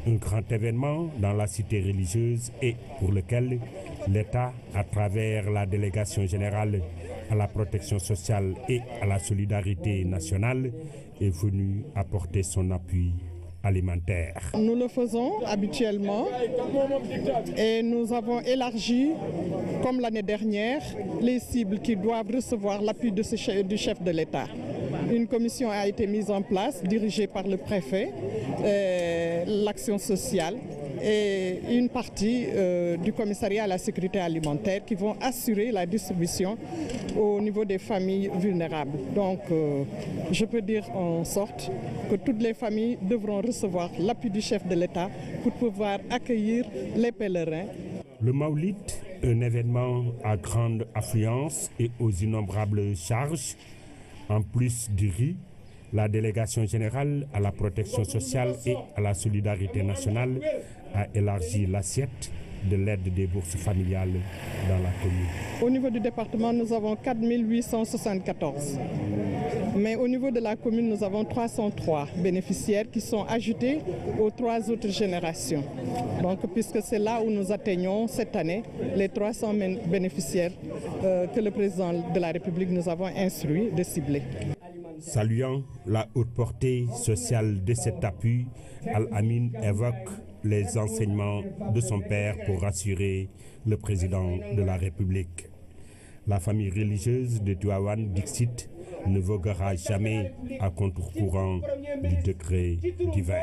Un grand événement dans la cité religieuse et pour lequel l'État, à travers la délégation générale à la protection sociale et à la solidarité nationale, est venu apporter son appui alimentaire. Nous le faisons habituellement et nous avons élargi, comme l'année dernière, les cibles qui doivent recevoir l'appui du chef de l'État. Une commission a été mise en place, dirigée par le préfet, l'action sociale et une partie du commissariat à la sécurité alimentaire qui vont assurer la distribution au niveau des familles vulnérables. Donc je peux dire en sorte que toutes les familles devront recevoir l'appui du chef de l'État pour pouvoir accueillir les pèlerins. Le Maoulit, un événement à grande affluence et aux innombrables charges. En plus du riz, la délégation générale à la protection sociale et à la solidarité nationale a élargi l'assiette de l'aide des bourses familiales dans la commune. Au niveau du département, nous avons 4 874. Mais au niveau de la commune, nous avons 303 bénéficiaires qui sont ajoutés aux 3 autres générations. Donc, puisque c'est là où nous atteignons cette année les 300 bénéficiaires que le président de la République nous avons instruit de cibler. Saluant la haute portée sociale de cet appui, Al-Amin évoque les enseignements de son père pour rassurer le président de la République. La famille religieuse de Tivaouane, Dixit, ne voguera jamais à contre-courant du décret divin.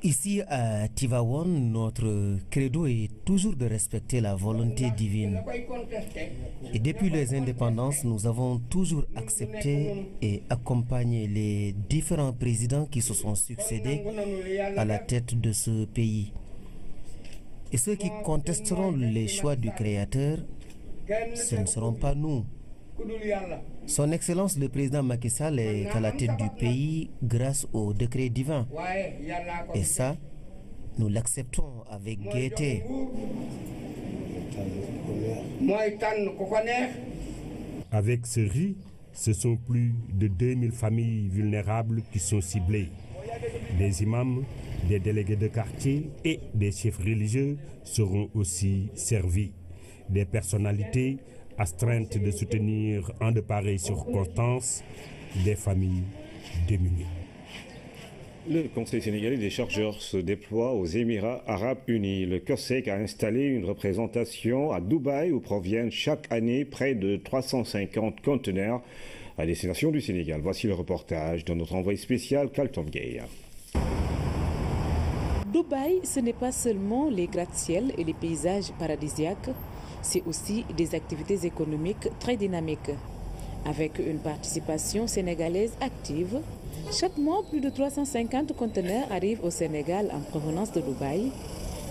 Ici à Tivaouane, notre credo est toujours de respecter la volonté divine. Et depuis les indépendances, nous avons toujours accepté et accompagné les différents présidents qui se sont succédés à la tête de ce pays. Et ceux qui contesteront les choix du Créateur, ce ne seront pas nous. Son Excellence le président Macky Sall est à la tête du pays grâce au décret divin. Et ça, nous l'acceptons avec gaieté. Avec ce riz, ce sont plus de 2000 familles vulnérables qui sont ciblées. Des imams, des délégués de quartier et des chefs religieux seront aussi servis. Des personnalités astreintes de soutenir en de pareilles circonstances des familles démunies. Le Conseil sénégalais des chargeurs se déploie aux Émirats arabes unis. Le COSEC a installé une représentation à Dubaï où proviennent chaque année près de 350 conteneurs à destination du Sénégal. Voici le reportage de notre envoyé spécial Carlton Gay. Dubaï, ce n'est pas seulement les gratte-ciel et les paysages paradisiaques, c'est aussi des activités économiques très dynamiques. Avec une participation sénégalaise active, chaque mois, plus de 350 conteneurs arrivent au Sénégal en provenance de Dubaï,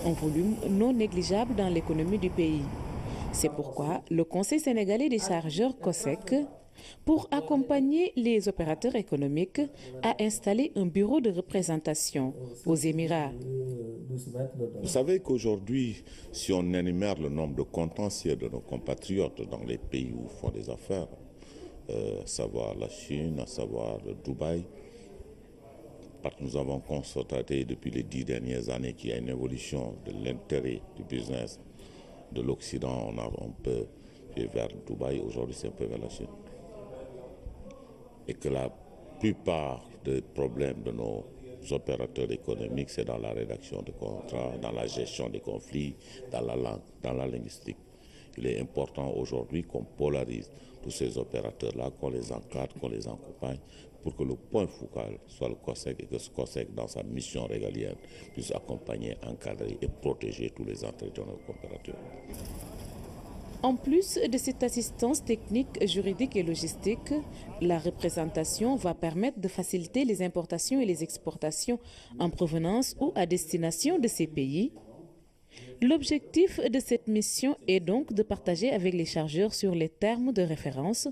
un volume non négligeable dans l'économie du pays. C'est pourquoi le Conseil sénégalais des chargeurs COSEC pour accompagner les opérateurs économiques à installer un bureau de représentation aux Émirats. Vous savez qu'aujourd'hui, si on énumère le nombre de contentieux de nos compatriotes dans les pays où ils font des affaires, à savoir la Chine, à savoir le Dubaï, parce que nous avons constaté depuis les 10 dernières années qu'il y a une évolution de l'intérêt du business de l'Occident, on a un peu vers Dubaï, aujourd'hui c'est un peu vers la Chine. Et que la plupart des problèmes de nos opérateurs économiques, c'est dans la rédaction de contrats, dans la gestion des conflits, dans la langue, dans la linguistique. Il est important aujourd'hui qu'on polarise tous ces opérateurs-là, qu'on les encadre, qu'on les accompagne, pour que le point focal soit le COSEC et que ce COSEC, dans sa mission régalienne, puisse accompagner, encadrer et protéger tous les entrées de nos coopérateurs. En plus de cette assistance technique, juridique et logistique, la représentation va permettre de faciliter les importations et les exportations en provenance ou à destination de ces pays. L'objectif de cette mission est donc de partager avec les chargeurs sur les termes de référence.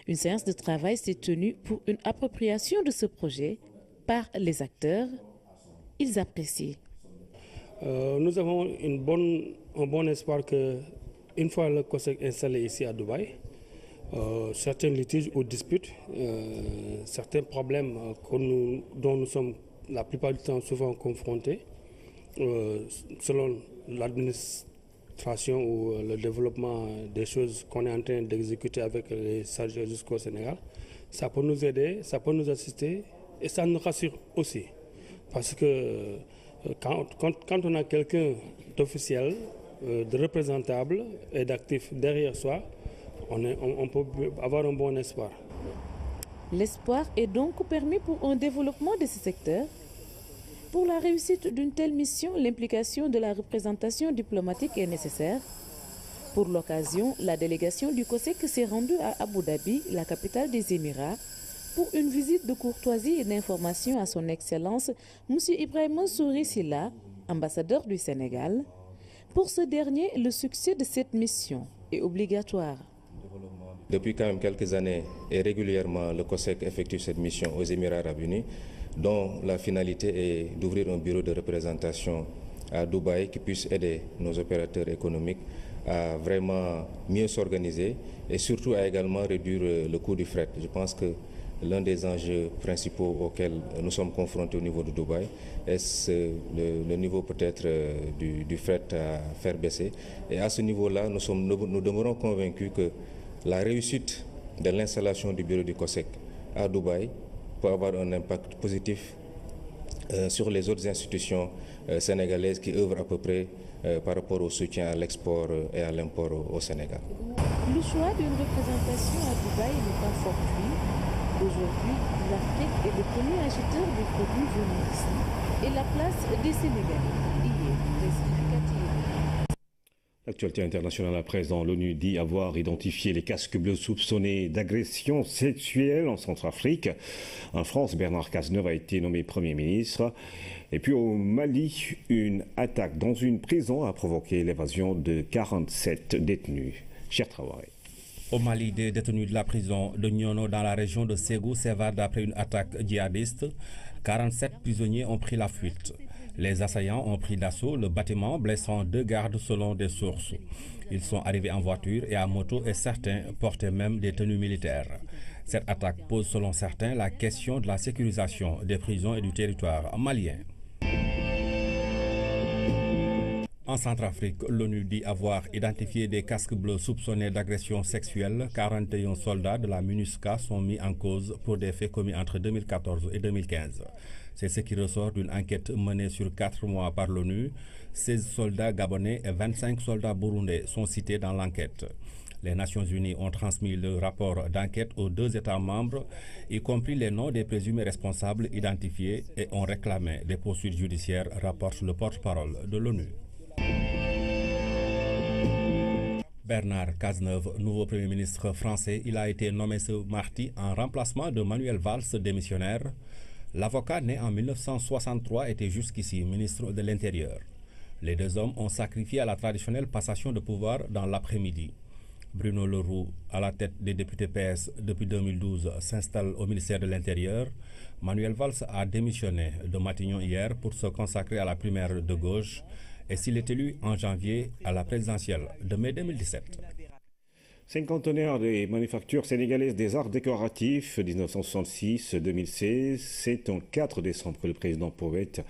Une séance de travail s'est tenue pour une appropriation de ce projet par les acteurs. Ils apprécient. Nous avons un bon espoir que une fois le COSEC installé ici à Dubaï, certains litiges ou disputes, certains problèmes dont nous sommes la plupart du temps souvent confrontés, selon l'administration ou le développement des choses qu'on est en train d'exécuter avec les chargeurs jusqu'au Sénégal, ça peut nous aider, ça peut nous assister et ça nous rassure aussi. Parce que quand on a quelqu'un d'officiel, de représentable et d'actif derrière soi, on peut avoir un bon espoir. L'espoir est donc permis pour un développement de ce secteur. Pour la réussite d'une telle mission, l'implication de la représentation diplomatique est nécessaire. Pour l'occasion, la délégation du COSEC s'est rendue à Abu Dhabi, la capitale des Émirats, pour une visite de courtoisie et d'information à son Excellence M. Ibrahima Souri Silla, ambassadeur du Sénégal. Pour ce dernier, le succès de cette mission est obligatoire. Depuis quand même quelques années et régulièrement, le COSEC effectue cette mission aux Émirats arabes unis, dont la finalité est d'ouvrir un bureau de représentation à Dubaï qui puisse aider nos opérateurs économiques à vraiment mieux s'organiser et surtout à également réduire le coût du fret. Je pense que l'un des enjeux principaux auxquels nous sommes confrontés au niveau de Dubaï est le niveau peut-être du fret à faire baisser. Et à ce niveau-là, nous demeurons convaincus que la réussite de l'installation du bureau du COSEC à Dubaï peut avoir un impact positif sur les autres institutions sénégalaises qui œuvrent à peu près par rapport au soutien à l'export et à l'import au Sénégal. Le choix d'une représentation à Dubaï n'est pas fortuit. Aujourd'hui, l'Afrique est le premier acheteur de produits venus d'ici et la place des Sénégalais y est très significative. L'actualité internationale à présent, l'ONU dit avoir identifié les casques bleus soupçonnés d'agression sexuelle en Centrafrique. En France, Bernard Cazeneuve a été nommé Premier ministre. Et puis au Mali, une attaque dans une prison a provoqué l'évasion de 47 détenus. Cher Traoré. Au Mali, des détenus de la prison de Nyono dans la région de Ségou s'évadent après une attaque djihadiste. 47 prisonniers ont pris la fuite. Les assaillants ont pris d'assaut le bâtiment, blessant 2 gardes selon des sources. Ils sont arrivés en voiture et à moto et certains portaient même des tenues militaires. Cette attaque pose selon certains la question de la sécurisation des prisons et du territoire malien. En Centrafrique, l'ONU dit avoir identifié des casques bleus soupçonnés d'agression sexuelle. 41 soldats de la MINUSCA sont mis en cause pour des faits commis entre 2014 et 2015. C'est ce qui ressort d'une enquête menée sur 4 mois par l'ONU. 16 soldats gabonais et 25 soldats burundais sont cités dans l'enquête. Les Nations Unies ont transmis le rapport d'enquête aux 2 États membres, y compris les noms des présumés responsables identifiés, et ont réclamé des poursuites judiciaires, rapporte le porte-parole de l'ONU. Bernard Cazeneuve, nouveau Premier ministre français, il a été nommé ce mardi en remplacement de Manuel Valls, démissionnaire. L'avocat né en 1963 était jusqu'ici ministre de l'Intérieur. Les 2 hommes ont sacrifié à la traditionnelle passation de pouvoir dans l'après-midi. Bruno Leroux, à la tête des députés PS depuis 2012, s'installe au ministère de l'Intérieur. Manuel Valls a démissionné de Matignon hier pour se consacrer à la primaire de gauche et s'il est élu en janvier à la présidentielle de mai 2017. Cinquantenaire des manufactures sénégalaises des arts décoratifs 1966-2016, c'est en 4 décembre que le président poète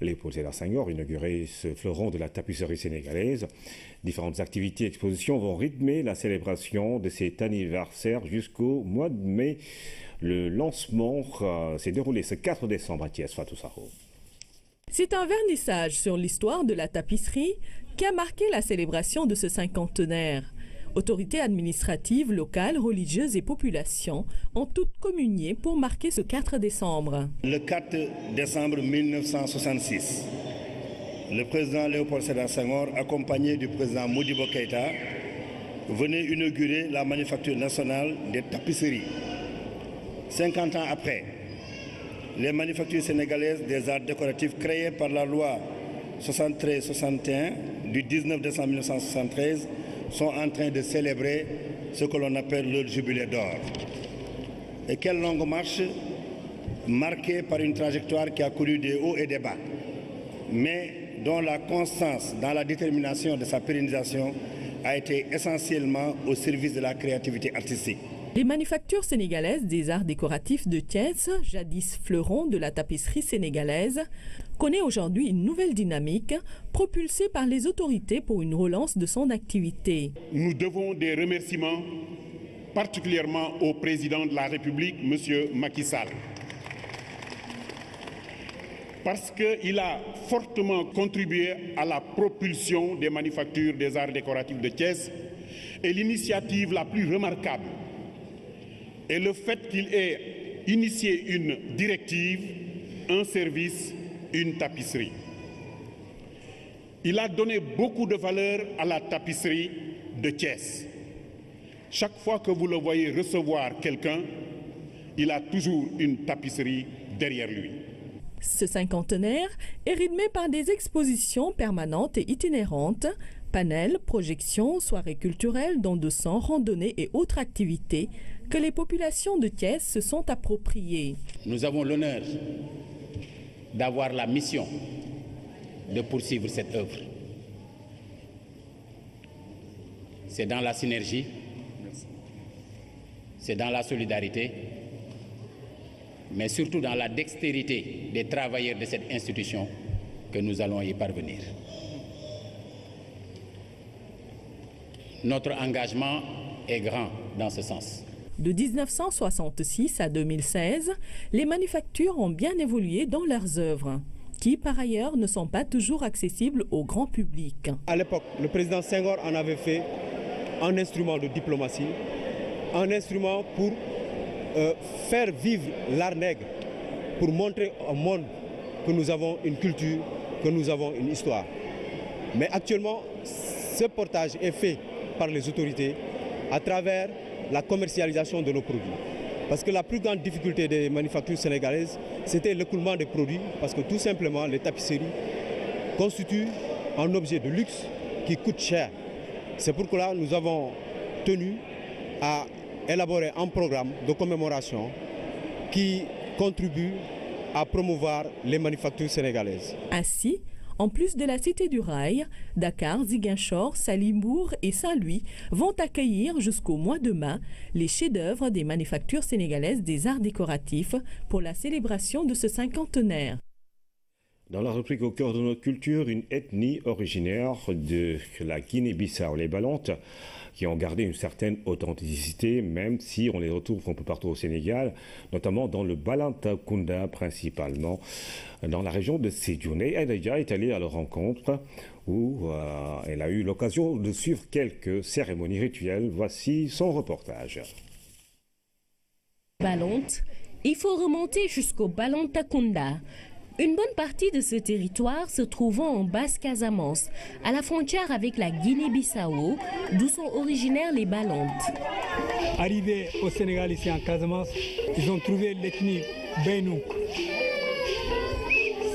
Léopold Sédar Senghor inaugurait ce fleuron de la tapisserie sénégalaise. Différentes activités et expositions vont rythmer la célébration de cet anniversaire jusqu'au mois de mai. Le lancement s'est déroulé ce 4 décembre à Thiès. Fatou Sakho. C'est un vernissage sur l'histoire de la tapisserie qui a marqué la célébration de ce cinquantenaire. Autorités administratives, locales, religieuses et populations ont toutes communié pour marquer ce 4 décembre. Le 4 décembre 1966, le président Léopold Sédar Senghor, accompagné du président Modibo Keïta, venait inaugurer la manufacture nationale des tapisseries. 50 ans après, les manufactures sénégalaises des arts décoratifs créées par la loi 73-61 du 19 décembre 1973 sont en train de célébrer ce que l'on appelle leur jubilé d'or. Et quelle longue marche marquée par une trajectoire qui a connu des hauts et des bas, mais dont la constance dans la détermination de sa pérennisation a été essentiellement au service de la créativité artistique. Les manufactures sénégalaises des arts décoratifs de Thiès, jadis fleuron de la tapisserie sénégalaise, connaît aujourd'hui une nouvelle dynamique propulsée par les autorités pour une relance de son activité. Nous devons des remerciements particulièrement au président de la République, M. Macky Sall, parce qu'il a fortement contribué à la propulsion des manufactures des arts décoratifs de Thiès et l'initiative la plus remarquable est le fait qu'il ait initié une directive, un service, une tapisserie. Il a donné beaucoup de valeur à la tapisserie de Thiès. Chaque fois que vous le voyez recevoir quelqu'un, il a toujours une tapisserie derrière lui. Ce cinquantenaire est rythmé par des expositions permanentes et itinérantes, panels, projections, soirées culturelles, dons de sang, randonnées et autres activités que les populations de Thiès se sont appropriées. Nous avons l'honneur d'avoir la mission de poursuivre cette œuvre. C'est dans la synergie, c'est dans la solidarité, mais surtout dans la dextérité des travailleurs de cette institution que nous allons y parvenir. Notre engagement est grand dans ce sens. De 1966 à 2016, les manufactures ont bien évolué dans leurs œuvres, qui par ailleurs ne sont pas toujours accessibles au grand public. À l'époque, le président Senghor en avait fait un instrument de diplomatie, un instrument pour faire vivre l'art nègre, pour montrer au monde que nous avons une culture, que nous avons une histoire. Mais actuellement, ce portage est fait par les autorités à travers la commercialisation de nos produits. Parce que la plus grande difficulté des manufactures sénégalaises, c'était l'écoulement des produits, parce que tout simplement, les tapisseries constituent un objet de luxe qui coûte cher. C'est pourquoi nous avons tenu à élaborer un programme de commémoration qui contribue à promouvoir les manufactures sénégalaises. Ainsi, en plus de la Cité du Rail, Dakar, Ziguinchor, Salimbourg et Saint-Louis vont accueillir jusqu'au mois de mai les chefs-d'œuvre des manufactures sénégalaises des arts décoratifs pour la célébration de ce cinquantenaire. Dans la rubrique au cœur de notre culture, une ethnie originaire de la Guinée-Bissau, les Balantes, qui ont gardé une certaine authenticité, même si on les retrouve un peu partout au Sénégal, notamment dans le Balantacounda, principalement dans la région de Sédhiou. Elle est allée à leur rencontre où elle a eu l'occasion de suivre quelques cérémonies rituelles. Voici son reportage. Balante, il faut remonter jusqu'au Balantacounda. Une bonne partie de ce territoire se trouvant en Basse-Casamance, à la frontière avec la Guinée-Bissau, d'où sont originaires les Balantes. Arrivés au Sénégal, ici en Casamance, ils ont trouvé l'ethnie Bainouk.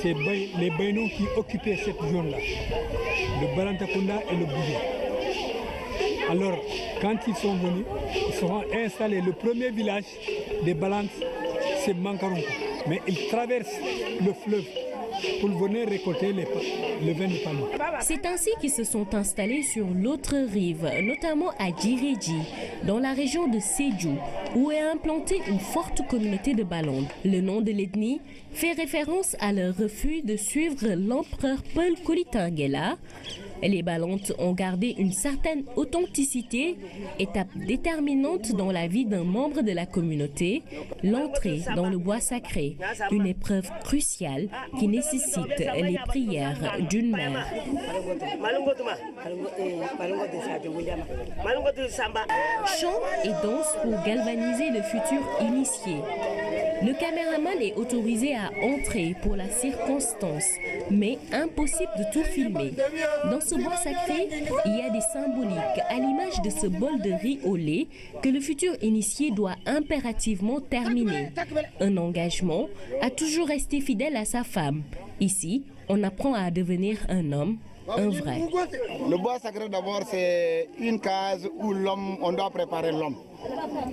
C'est les Bainouk qui occupaient cette zone-là, le Balantacounda et le Bougé. Alors, Quand ils sont venus, ils seront installés. Le premier village des Balantes, c'est Mankaronko. Mais ils traversent le fleuve pour venir récolter le vin de palme. C'est ainsi qu'ils se sont installés sur l'autre rive, notamment à Djirédji, dans la région de Sédhiou, où est implantée une forte communauté de Balantes. Le nom de l'ethnie fait référence à leur refus de suivre l'empereur Paul Kolitangela. Les Balantes ont gardé une certaine authenticité, étape déterminante dans la vie d'un membre de la communauté, l'entrée dans le bois sacré, une épreuve cruciale qui nécessite les prières d'une mère. Chant et danse pour galvaniser le futur initié. Le caméraman est autorisé à entrer pour la circonstance, mais impossible de tout filmer. Dans ce bois sacré, il y a des symboliques à l'image de ce bol de riz au lait que le futur initié doit impérativement terminer. Un engagement à toujours rester fidèle à sa femme. Ici, on apprend à devenir un homme, un vrai. Le bois sacré d'abord, c'est une case où on doit préparer l'homme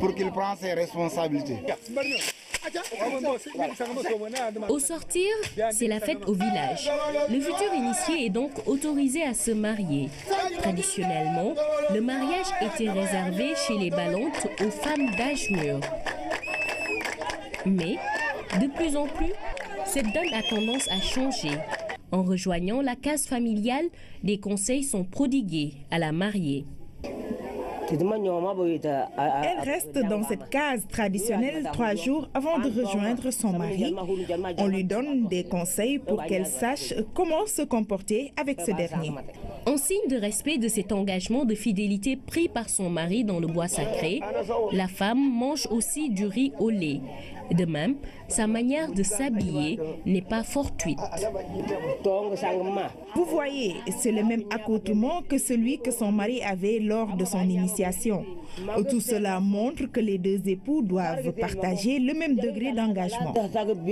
pour qu'il prenne ses responsabilités. Au sortir, c'est la fête au village. Le futur initié est donc autorisé à se marier. Traditionnellement, le mariage était réservé chez les Balantes aux femmes d'âge mûr. Mais, de plus en plus, cette donne a tendance à changer. En rejoignant la case familiale, des conseils sont prodigués à la mariée. Elle reste dans cette case traditionnelle 3 jours avant de rejoindre son mari. On lui donne des conseils pour qu'elle sache comment se comporter avec ce dernier. En signe de respect de cet engagement de fidélité pris par son mari dans le bois sacré, la femme mange aussi du riz au lait. De même, sa manière de s'habiller n'est pas fortuite. Vous voyez, c'est le même accoutrement que celui que son mari avait lors de son initiation. Tout cela montre que les deux époux doivent partager le même degré d'engagement.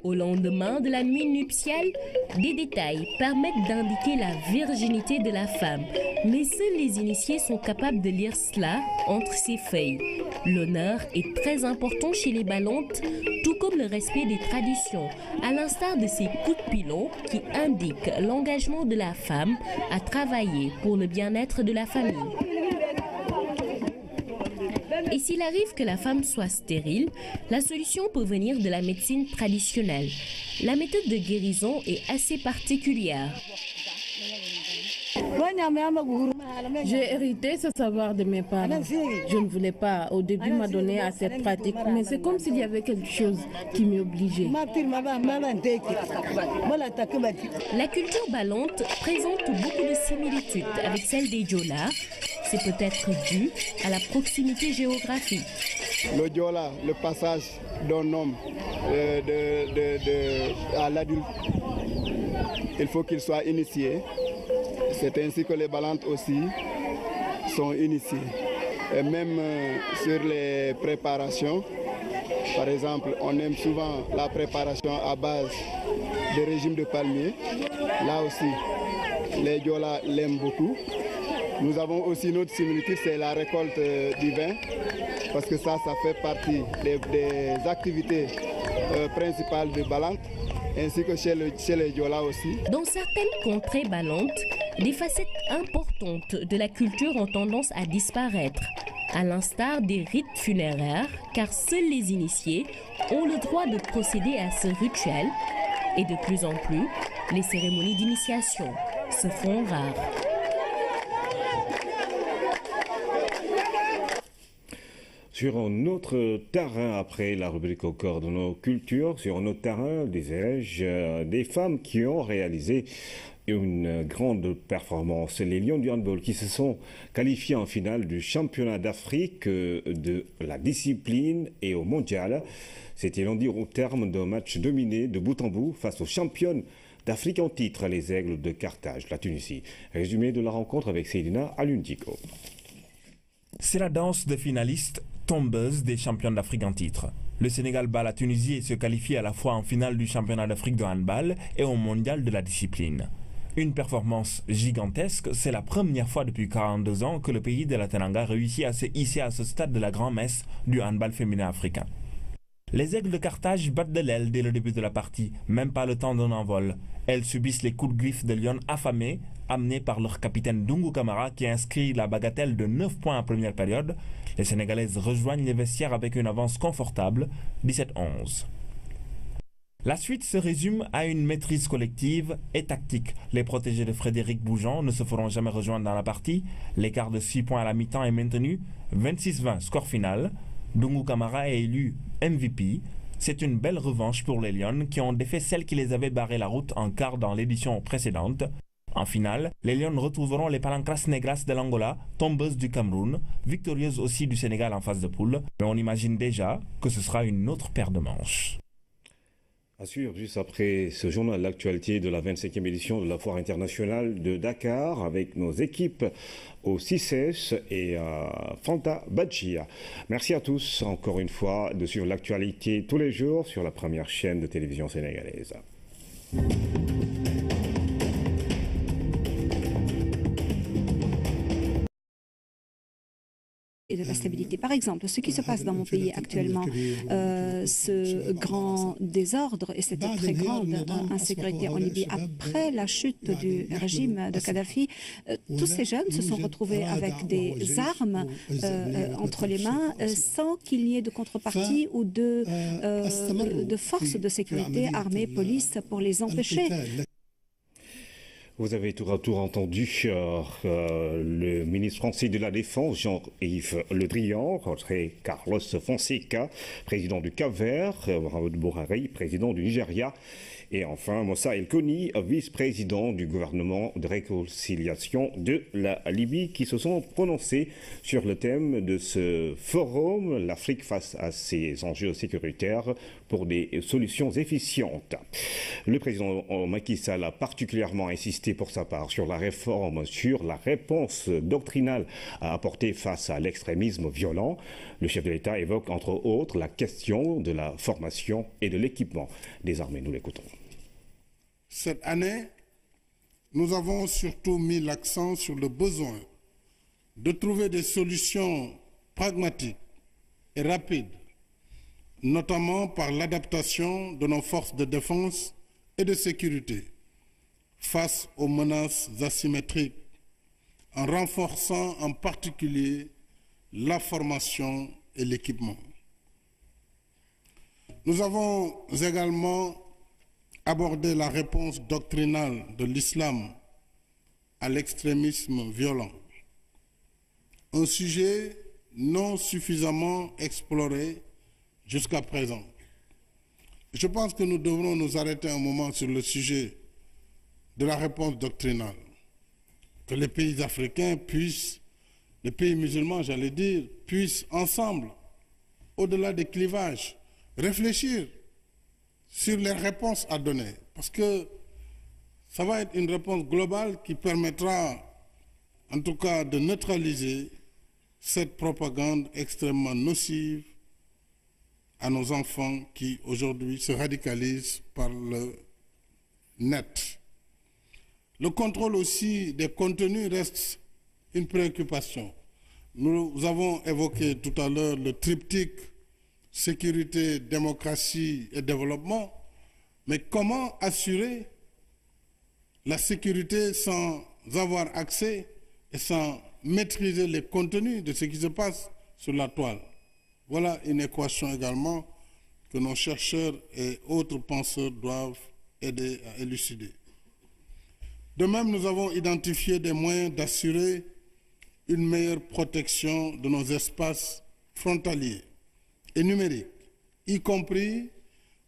Au lendemain de la nuit nuptiale, des détails permettent d'indiquer la virginité de la femme. Mais seuls les initiés sont capables de lire cela entre ces feuilles. L'honneur est très important chez les Balantes, tout comme le respect des traditions, à l'instar de ces coups de pilon qui indiquent l'engagement de la femme à travailler pour le bien-être de la famille. Et s'il arrive que la femme soit stérile, la solution peut venir de la médecine traditionnelle. La méthode de guérison est assez particulière. J'ai hérité ce savoir de mes parents. Je ne voulais pas au début m'adonner à cette pratique, mais c'est comme s'il y avait quelque chose qui m'obligeait. La culture Balante présente beaucoup de similitudes avec celle des Diola. C'est peut-être dû à la proximité géographique. Le Diola, le passage d'un homme à l'adulte, il faut qu'il soit initié. C'est ainsi que les Balantes aussi sont initiés. Et même sur les préparations, par exemple, on aime souvent la préparation à base de régime de palmier. Là aussi, les Diola l'aiment beaucoup. Nous avons aussi une autre similitude, c'est la récolte du vin, parce que ça fait partie des activités principales de Balantes, ainsi que chez les Diola aussi. Dans certaines contrées Balantes, des facettes importantes de la culture ont tendance à disparaître, à l'instar des rites funéraires, car seuls les initiés ont le droit de procéder à ce rituel, et de plus en plus, les cérémonies d'initiation se font rares. Sur un autre terrain, après la rubrique au cœur de nos cultures, sur un autre terrain, disais-je, des femmes qui ont réalisé une grande performance. Les Lions du handball qui se sont qualifiés en finale du championnat d'Afrique de la discipline et au mondial. C'était lundi au terme d'un match dominé de bout en bout face aux championnes d'Afrique en titre, les Aigles de Carthage, la Tunisie. Résumé de la rencontre avec Seydina Alundiko. C'est la danse de finalistes tombeuses des champions d'Afrique en titre. Le Sénégal bat la Tunisie et se qualifie à la fois en finale du championnat d'Afrique de handball et au mondial de la discipline. Une performance gigantesque, c'est la première fois depuis 42 ans que le pays de la Teranga réussit à se hisser à ce stade de la grand-messe du handball féminin africain. Les Aigles de Carthage battent de l'aile dès le début de la partie, même pas le temps d'un envol. Elles subissent les coups de griffe de Lyon affamés, amenés par leur capitaine Dungu Kamara qui inscrit la bagatelle de 9 points en première période. Les Sénégalaises rejoignent les vestiaires avec une avance confortable, 17-11. La suite se résume à une maîtrise collective et tactique. Les protégés de Frédéric Boujon ne se feront jamais rejoindre dans la partie. L'écart de 6 points à la mi-temps est maintenu, 26-20 score final. Dungu Kamara est élu MVP. C'est une belle revanche pour les Lions qui ont défait celles qui les avaient barré la route en quart dans l'édition précédente. En finale, les Lions retrouveront les Palancras Negras de l'Angola, tombeuses du Cameroun, victorieuses aussi du Sénégal en phase de poule. Mais on imagine déjà que ce sera une autre paire de manches. Assure juste après ce journal l'actualité de la 25e édition de la Foire internationale de Dakar avec nos équipes au CICES et à Fanta Badjia. Merci à tous encore une fois de suivre l'actualité tous les jours sur la première chaîne de télévision sénégalaise. Et de la stabilité. Par exemple, ce qui se passe dans mon pays actuellement, ce grand désordre et cette très grande insécurité en Libye, après la chute du régime de Kadhafi, tous ces jeunes se sont retrouvés avec des armes entre les mains sans qu'il n'y ait de contrepartie ou de forces de sécurité, armée, police, pour les empêcher. Vous avez tour à tour entendu le ministre français de la Défense, Jean-Yves Le Drian, Carlos Fonseca, président du Cap-Vert, Mohamed Bourari, président du Nigeria, et enfin Moussa El Koni, vice-président du gouvernement de réconciliation de la Libye, qui se sont prononcés sur le thème de ce forum, l'Afrique face à ses enjeux sécuritaires pour des solutions efficientes. Le président Macky Sall a particulièrement insisté pour sa part sur la réforme, sur la réponse doctrinale à apporter face à l'extrémisme violent. Le chef de l'État évoque entre autres la question de la formation et de l'équipement des armées. Nous l'écoutons. Cette année, nous avons surtout mis l'accent sur le besoin de trouver des solutions pragmatiques et rapides, notamment par l'adaptation de nos forces de défense et de sécurité face aux menaces asymétriques, en renforçant en particulier la formation et l'équipement. Nous avons également abordé la réponse doctrinale de l'islam à l'extrémisme violent, un sujet non suffisamment exploré jusqu'à présent. Je pense que nous devrons nous arrêter un moment sur le sujet de la réponse doctrinale, que les pays africains puissent, les pays musulmans, j'allais dire, puissent ensemble, au-delà des clivages, réfléchir sur les réponses à donner, parce que ça va être une réponse globale qui permettra, en tout cas, de neutraliser cette propagande extrêmement nocive à nos enfants qui, aujourd'hui, se radicalisent par le net. Le contrôle aussi des contenus reste une préoccupation. Nous avons évoqué tout à l'heure le triptyque sécurité, démocratie et développement, mais comment assurer la sécurité sans avoir accès et sans maîtriser les contenus de ce qui se passe sur la toile? Voilà une équation également que nos chercheurs et autres penseurs doivent aider à élucider. De même, nous avons identifié des moyens d'assurer une meilleure protection de nos espaces frontaliers et numériques, y compris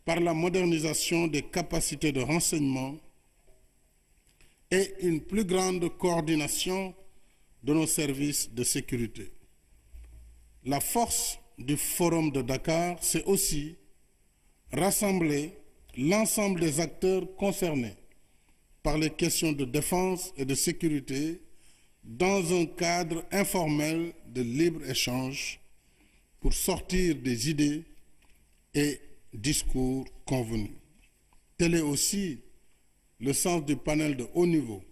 par la modernisation des capacités de renseignement et une plus grande coordination de nos services de sécurité. La force du Forum de Dakar, c'est aussi rassembler l'ensemble des acteurs concernés par les questions de défense et de sécurité dans un cadre informel de libre-échange pour sortir des idées et discours convenus. Tel est aussi le sens du panel de haut niveau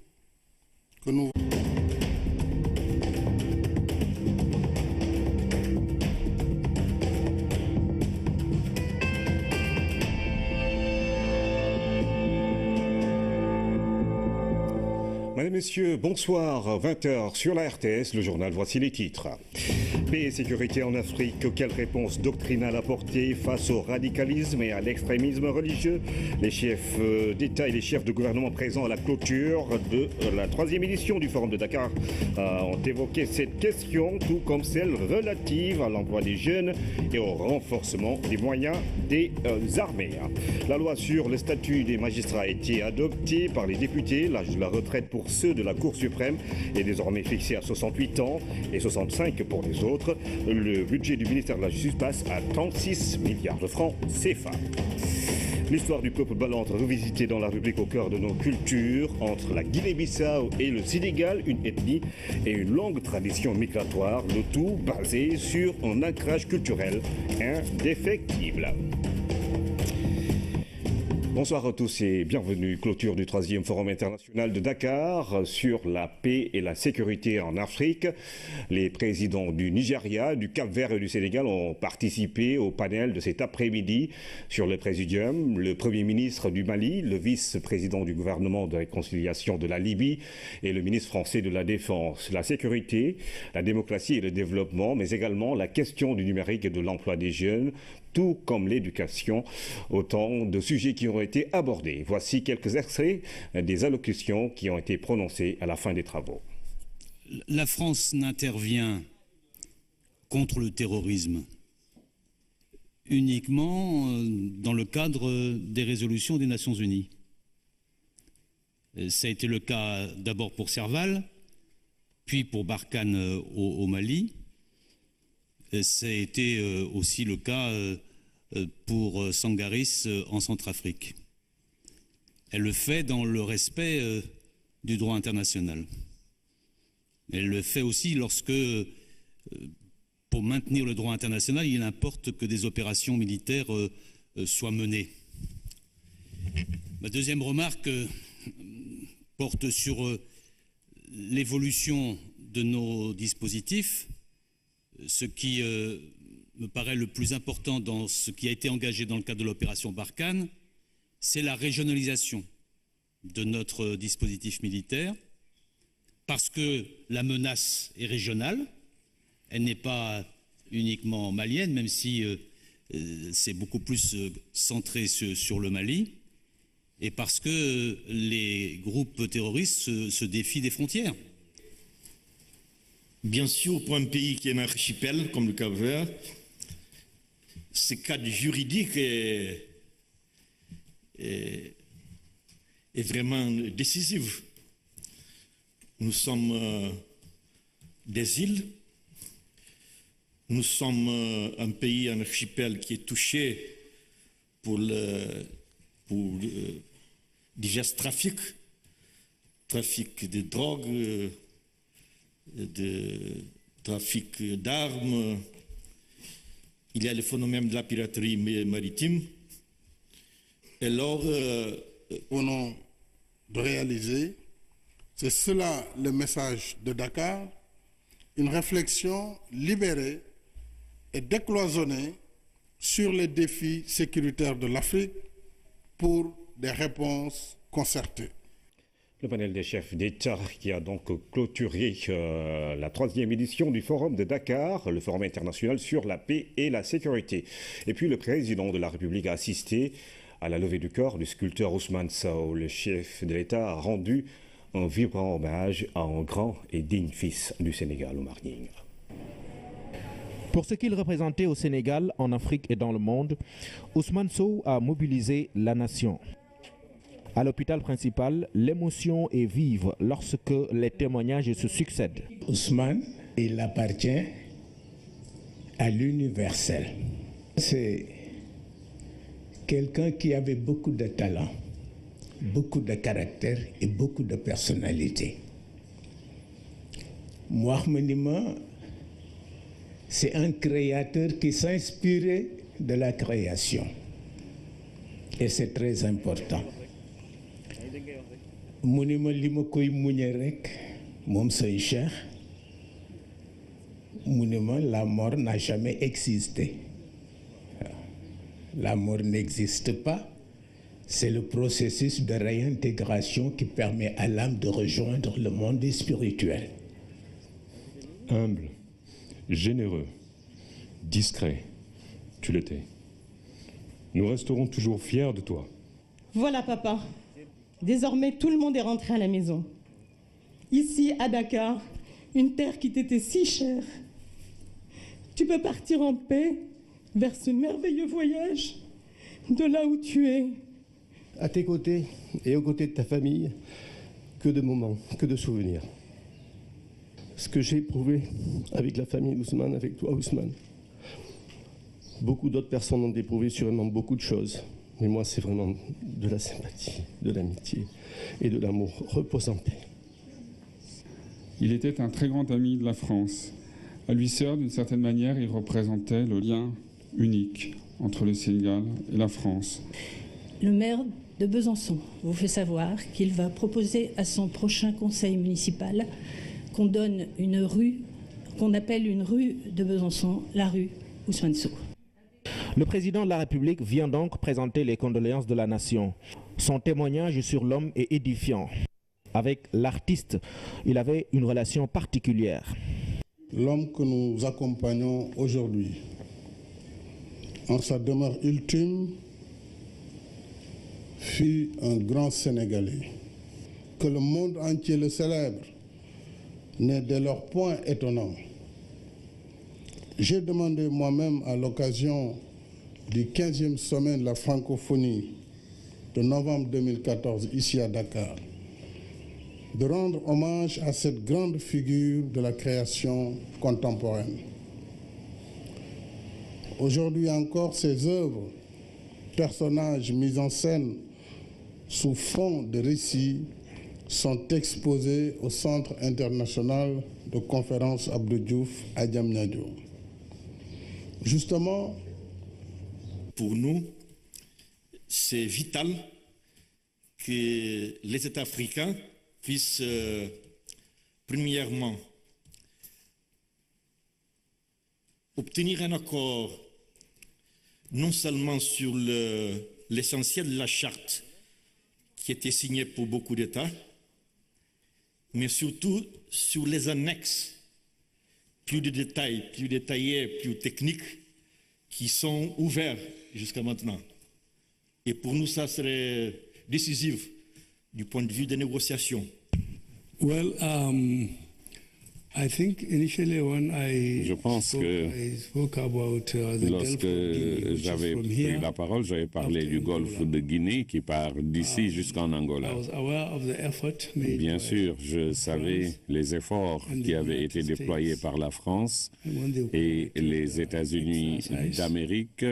que nous... Mesdames, Messieurs, bonsoir. 20h sur la RTS, le journal, voici les titres. Paix et sécurité en Afrique, quelle réponse doctrinale apporter face au radicalisme et à l'extrémisme religieux? Les chefs d'État et les chefs de gouvernement présents à la clôture de la 3e édition du Forum de Dakar ont évoqué cette question, tout comme celle relative à l'emploi des jeunes et au renforcement des moyens des armées. La loi sur le statut des magistrats a été adoptée par les députés. L'âge de la retraite pour ceux de la Cour suprême est désormais fixé à 68 ans et 65 pour les autres. Le budget du ministère de la Justice passe à 36 milliards de francs CFA. L'histoire du peuple balantre revisitée dans la rubrique au cœur de nos cultures, entre la Guinée-Bissau et le Sénégal, une ethnie et une longue tradition migratoire, le tout basé sur un ancrage culturel indéfectible. Bonsoir à tous et bienvenue. Clôture du 3e Forum international de Dakar sur la paix et la sécurité en Afrique. Les présidents du Nigeria, du Cap-Vert et du Sénégal ont participé au panel de cet après-midi sur le Présidium. Le Premier ministre du Mali, le vice-président du gouvernement de réconciliation de la Libye et le ministre français de la Défense. La sécurité, la démocratie et le développement, mais également la question du numérique et de l'emploi des jeunes, tout comme l'éducation, autant de sujets qui ont été abordés. Voici quelques extraits des allocutions qui ont été prononcées à la fin des travaux. La France n'intervient contre le terrorisme uniquement dans le cadre des résolutions des Nations Unies. Ça a été le cas d'abord pour Serval, puis pour Barkhane au Mali. Ça a été aussi le cas pour Sangaris en Centrafrique. Elle le fait dans le respect du droit international. Elle le fait aussi lorsque, pour maintenir le droit international, il importe que des opérations militaires soient menées. Ma deuxième remarque porte sur l'évolution de nos dispositifs. Ce qui me paraît le plus important dans ce qui a été engagé dans le cadre de l'opération Barkhane, c'est la régionalisation de notre dispositif militaire, parce que la menace est régionale, elle n'est pas uniquement malienne, même si c'est beaucoup plus centré sur le Mali, et parce que les groupes terroristes se défient des frontières. Bien sûr, pour un pays qui est un archipel comme le Cap-Vert, ce cadre juridique est vraiment décisif. Nous sommes des îles, nous sommes un pays, un archipel qui est touché pour divers trafics de drogue, de trafic d'armes. Il y a le phénomène de la piraterie maritime. Et alors, au nom de réaliser, c'est cela le message de Dakar, une réflexion libérée et décloisonnée sur les défis sécuritaires de l'Afrique pour des réponses concertées. Le panel des chefs d'État qui a donc clôturé la 3e édition du Forum de Dakar, le Forum international sur la paix et la sécurité. Et puis le président de la République a assisté à la levée du corps du sculpteur Ousmane Sow. Le chef de l'État a rendu un vibrant hommage à un grand et digne fils du Sénégal, Oumar Nying. Pour ce qu'il représentait au Sénégal, en Afrique et dans le monde, Ousmane Sow a mobilisé la nation. À l'hôpital principal, l'émotion est vive lorsque les témoignages se succèdent. Ousmane, il appartient à l'universel. C'est quelqu'un qui avait beaucoup de talent, beaucoup de caractère et beaucoup de personnalité. Mouahmenima, c'est un créateur qui s'inspirait de la création. Et c'est très important. mu ni ma li ma koy muñe rek moom sëñ Cheikh mu ni ma la mort n'a jamais existé. La mort n'existe pas. C'est le processus de réintégration qui permet à l'âme de rejoindre le monde spirituel. Humble, généreux, discret, tu l'étais. Nous resterons toujours fiers de toi. Voilà, papa. Désormais, tout le monde est rentré à la maison. Ici, à Dakar, une terre qui t'était si chère. Tu peux partir en paix vers ce merveilleux voyage de là où tu es. À tes côtés et aux côtés de ta famille, que de moments, que de souvenirs. Ce que j'ai éprouvé avec la famille d'Ousmane, avec toi Ousmane, beaucoup d'autres personnes ont éprouvé sûrement beaucoup de choses. Mais moi, c'est vraiment de la sympathie, de l'amitié et de l'amour. Repose en paix. Il était un très grand ami de la France. À lui seul, d'une certaine manière, il représentait le lien unique entre le Sénégal et la France. Le maire de Besançon vous fait savoir qu'il va proposer à son prochain conseil municipal qu'on donne une rue, qu'on appelle une rue de Besançon, la rue Ousmane Sow. Le président de la République vient donc présenter les condoléances de la nation. Son témoignage sur l'homme est édifiant. Avec l'artiste, il avait une relation particulière. L'homme que nous accompagnons aujourd'hui, en sa demeure ultime, fut un grand Sénégalais. Que le monde entier le célèbre n'est dès lors point étonnant. J'ai demandé moi-même à l'occasion du 15e sommet de la francophonie de novembre 2014 ici à Dakar, de rendre hommage à cette grande figure de la création contemporaine. Aujourd'hui encore, ses œuvres, personnages mis en scène sous fond de récits, sont exposés au Centre international de conférences Abdou Diouf à Diamniadio. Justement, pour nous, c'est vital que les États africains puissent, premièrement, obtenir un accord non seulement sur l'essentiel de la charte qui était signée pour beaucoup d'États, mais surtout sur les annexes plus de détails, plus détaillés, plus techniques qui sont ouverts jusqu'à maintenant. Et pour nous, ça serait décisif du point de vue des négociations. Well, Je pense que lorsque j'avais pris la parole, j'avais parlé du golfe de Guinée qui part d'ici jusqu'en Angola. Bien sûr, je savais les efforts qui avaient été déployés par la France et les États-Unis d'Amérique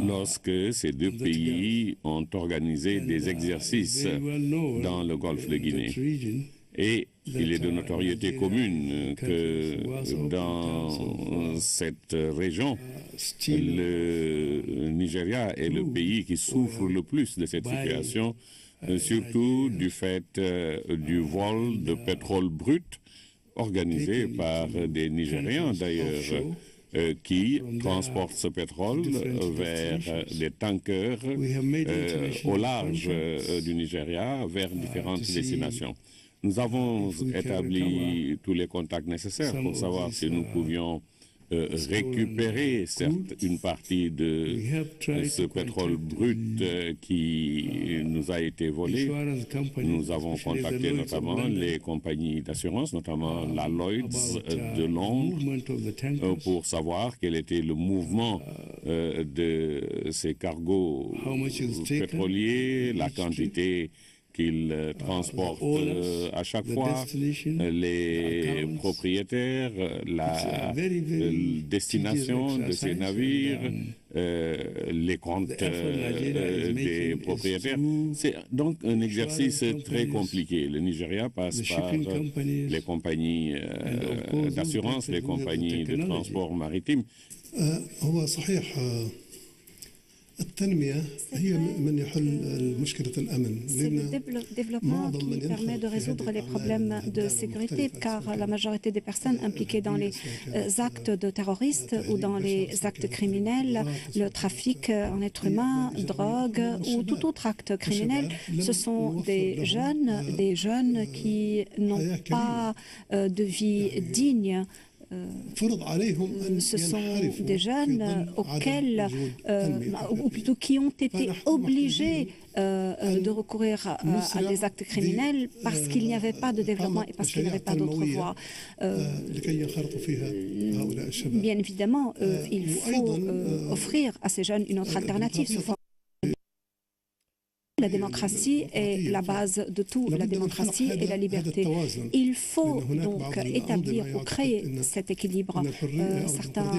lorsque ces deux pays ont organisé des exercices dans le golfe de Guinée. Et il est de notoriété commune que dans cette région, le Nigeria est le pays qui souffre le plus de cette situation, surtout du fait du vol de pétrole brut organisé par des Nigérians d'ailleurs, qui transportent ce pétrole vers des tankers au large du Nigeria vers différentes destinations. Nous avons établi tous les contacts nécessaires pour savoir si nous pouvions récupérer certes une partie de ce pétrole brut qui nous a été volé. Nous avons contacté notamment les compagnies d'assurance, notamment la Lloyd's de Londres, pour savoir quel était le mouvement de ces cargos pétroliers, la quantité qu'ils transportent à chaque fois, les propriétaires, la destination de ces navires, les comptes des propriétaires. C'est donc un exercice très compliqué. Le Nigeria passe par les compagnies d'assurance, les compagnies de transport maritime. C'est le développement qui permet de résoudre les problèmes de sécurité, car la majorité des personnes impliquées dans les actes de terroristes ou dans les actes criminels, le trafic en êtres humains, drogue ou tout autre acte criminel, ce sont des jeunes qui n'ont pas de vie digne. Ce sont des jeunes auxquels, ou plutôt qui ont été obligés de recourir à des actes criminels parce qu'il n'y avait pas de développement et parce qu'il n'y avait pas d'autre voie. Bien évidemment, il faut offrir à ces jeunes une autre alternative sous forme. La démocratie est la base de tout, la démocratie et la liberté. Il faut donc établir ou créer cet équilibre. Certains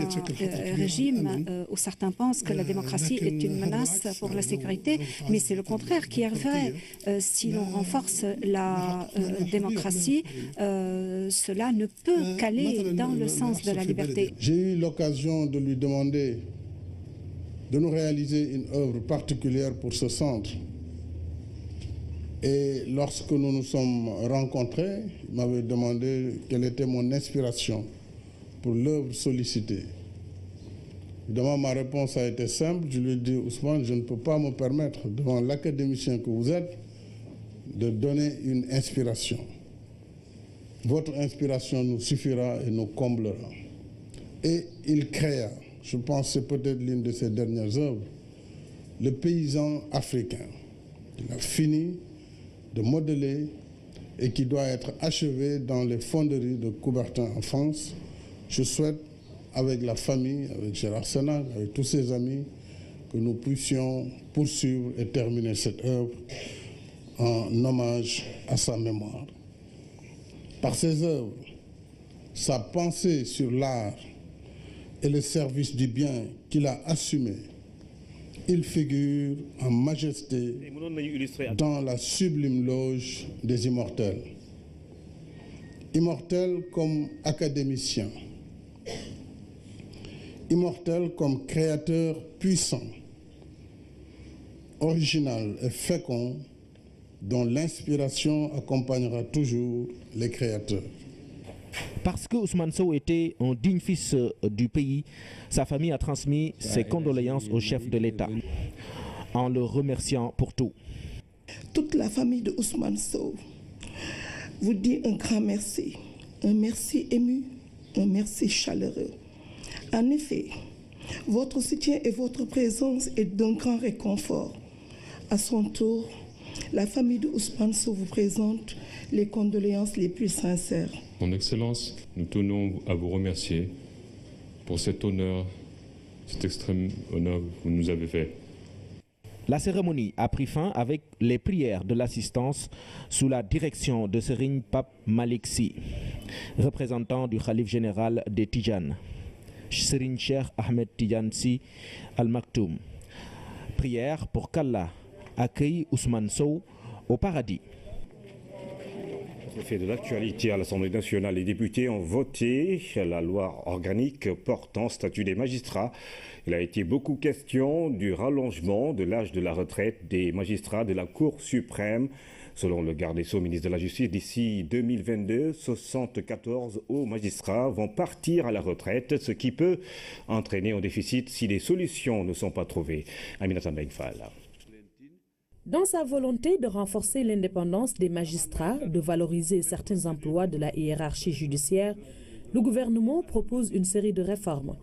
régimes ou certains pensent que la démocratie est une menace pour la sécurité, mais c'est le contraire qui est vrai. Si l'on renforce la démocratie, cela ne peut qu'aller dans le sens de la liberté. J'ai eu l'occasion de lui demander de nous réaliser une œuvre particulière pour ce centre. Et lorsque nous nous sommes rencontrés, il m'avait demandé quelle était mon inspiration pour l'œuvre sollicitée. Évidemment, ma réponse a été simple. Je lui ai dit, Ousmane, je ne peux pas me permettre, devant l'académicien que vous êtes, de donner une inspiration. Votre inspiration nous suffira et nous comblera. Et il créa, je pense que c'est peut-être l'une de ses dernières œuvres, le paysan africain. Il a fini de modeler et qui doit être achevé dans les fonderies de Coubertin en France. Je souhaite, avec la famille, avec Gérard Sénat, avec tous ses amis, que nous puissions poursuivre et terminer cette œuvre en hommage à sa mémoire. Par ses œuvres, sa pensée sur l'art et le service du bien qu'il a assumé, il figure en majesté dans la sublime loge des immortels. Immortel comme académicien, immortel comme créateur puissant, original et fécond, dont l'inspiration accompagnera toujours les créateurs. Parce que Ousmane Sow était un digne fils du pays, sa famille a transmis ses condoléances au chef de l'État, en le remerciant pour tout. Toute la famille de Ousmane Sow vous dit un grand merci, un merci ému, un merci chaleureux. En effet, votre soutien et votre présence est d'un grand réconfort. À son tour, la famille de Ousmane Sow vous présente les condoléances les plus sincères. Mon Excellence, nous tenons à vous remercier pour cet honneur, cet extrême honneur que vous nous avez fait. La cérémonie a pris fin avec les prières de l'assistance sous la direction de Serigne Pape Malick Sy, représentant du Khalife général des Tidjanes, Serigne Cheikh Ahmed Tidiane Sy Al Maktoum. Prière pour qu'Allah accueille Ousmane Sow au paradis. Fait de l'actualité à l'Assemblée nationale, les députés ont voté la loi organique portant statut des magistrats. Il a été beaucoup question du rallongement de l'âge de la retraite des magistrats de la Cour suprême. Selon le garde des Sceaux, ministre de la Justice, d'ici 2022, 74 hauts magistrats vont partir à la retraite, ce qui peut entraîner un déficit si des solutions ne sont pas trouvées. Aminata Mbengue-Fall. Dans sa volonté de renforcer l'indépendance des magistrats, de valoriser certains emplois de la hiérarchie judiciaire, le gouvernement propose une série de réformes.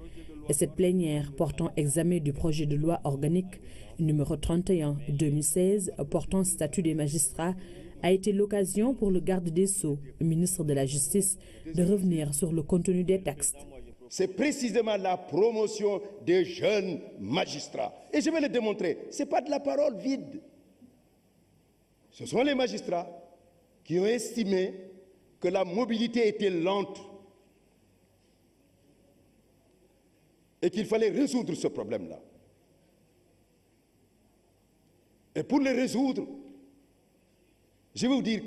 Et cette plénière portant examen du projet de loi organique numéro 31/2016 portant statut des magistrats a été l'occasion pour le garde des Sceaux, ministre de la Justice, de revenir sur le contenu des textes. C'est précisément la promotion des jeunes magistrats. Et je vais le démontrer, ce n'est pas de la parole vide. Ce sont les magistrats qui ont estimé que la mobilité était lente et qu'il fallait résoudre ce problème-là. Et pour le résoudre, je vais vous dire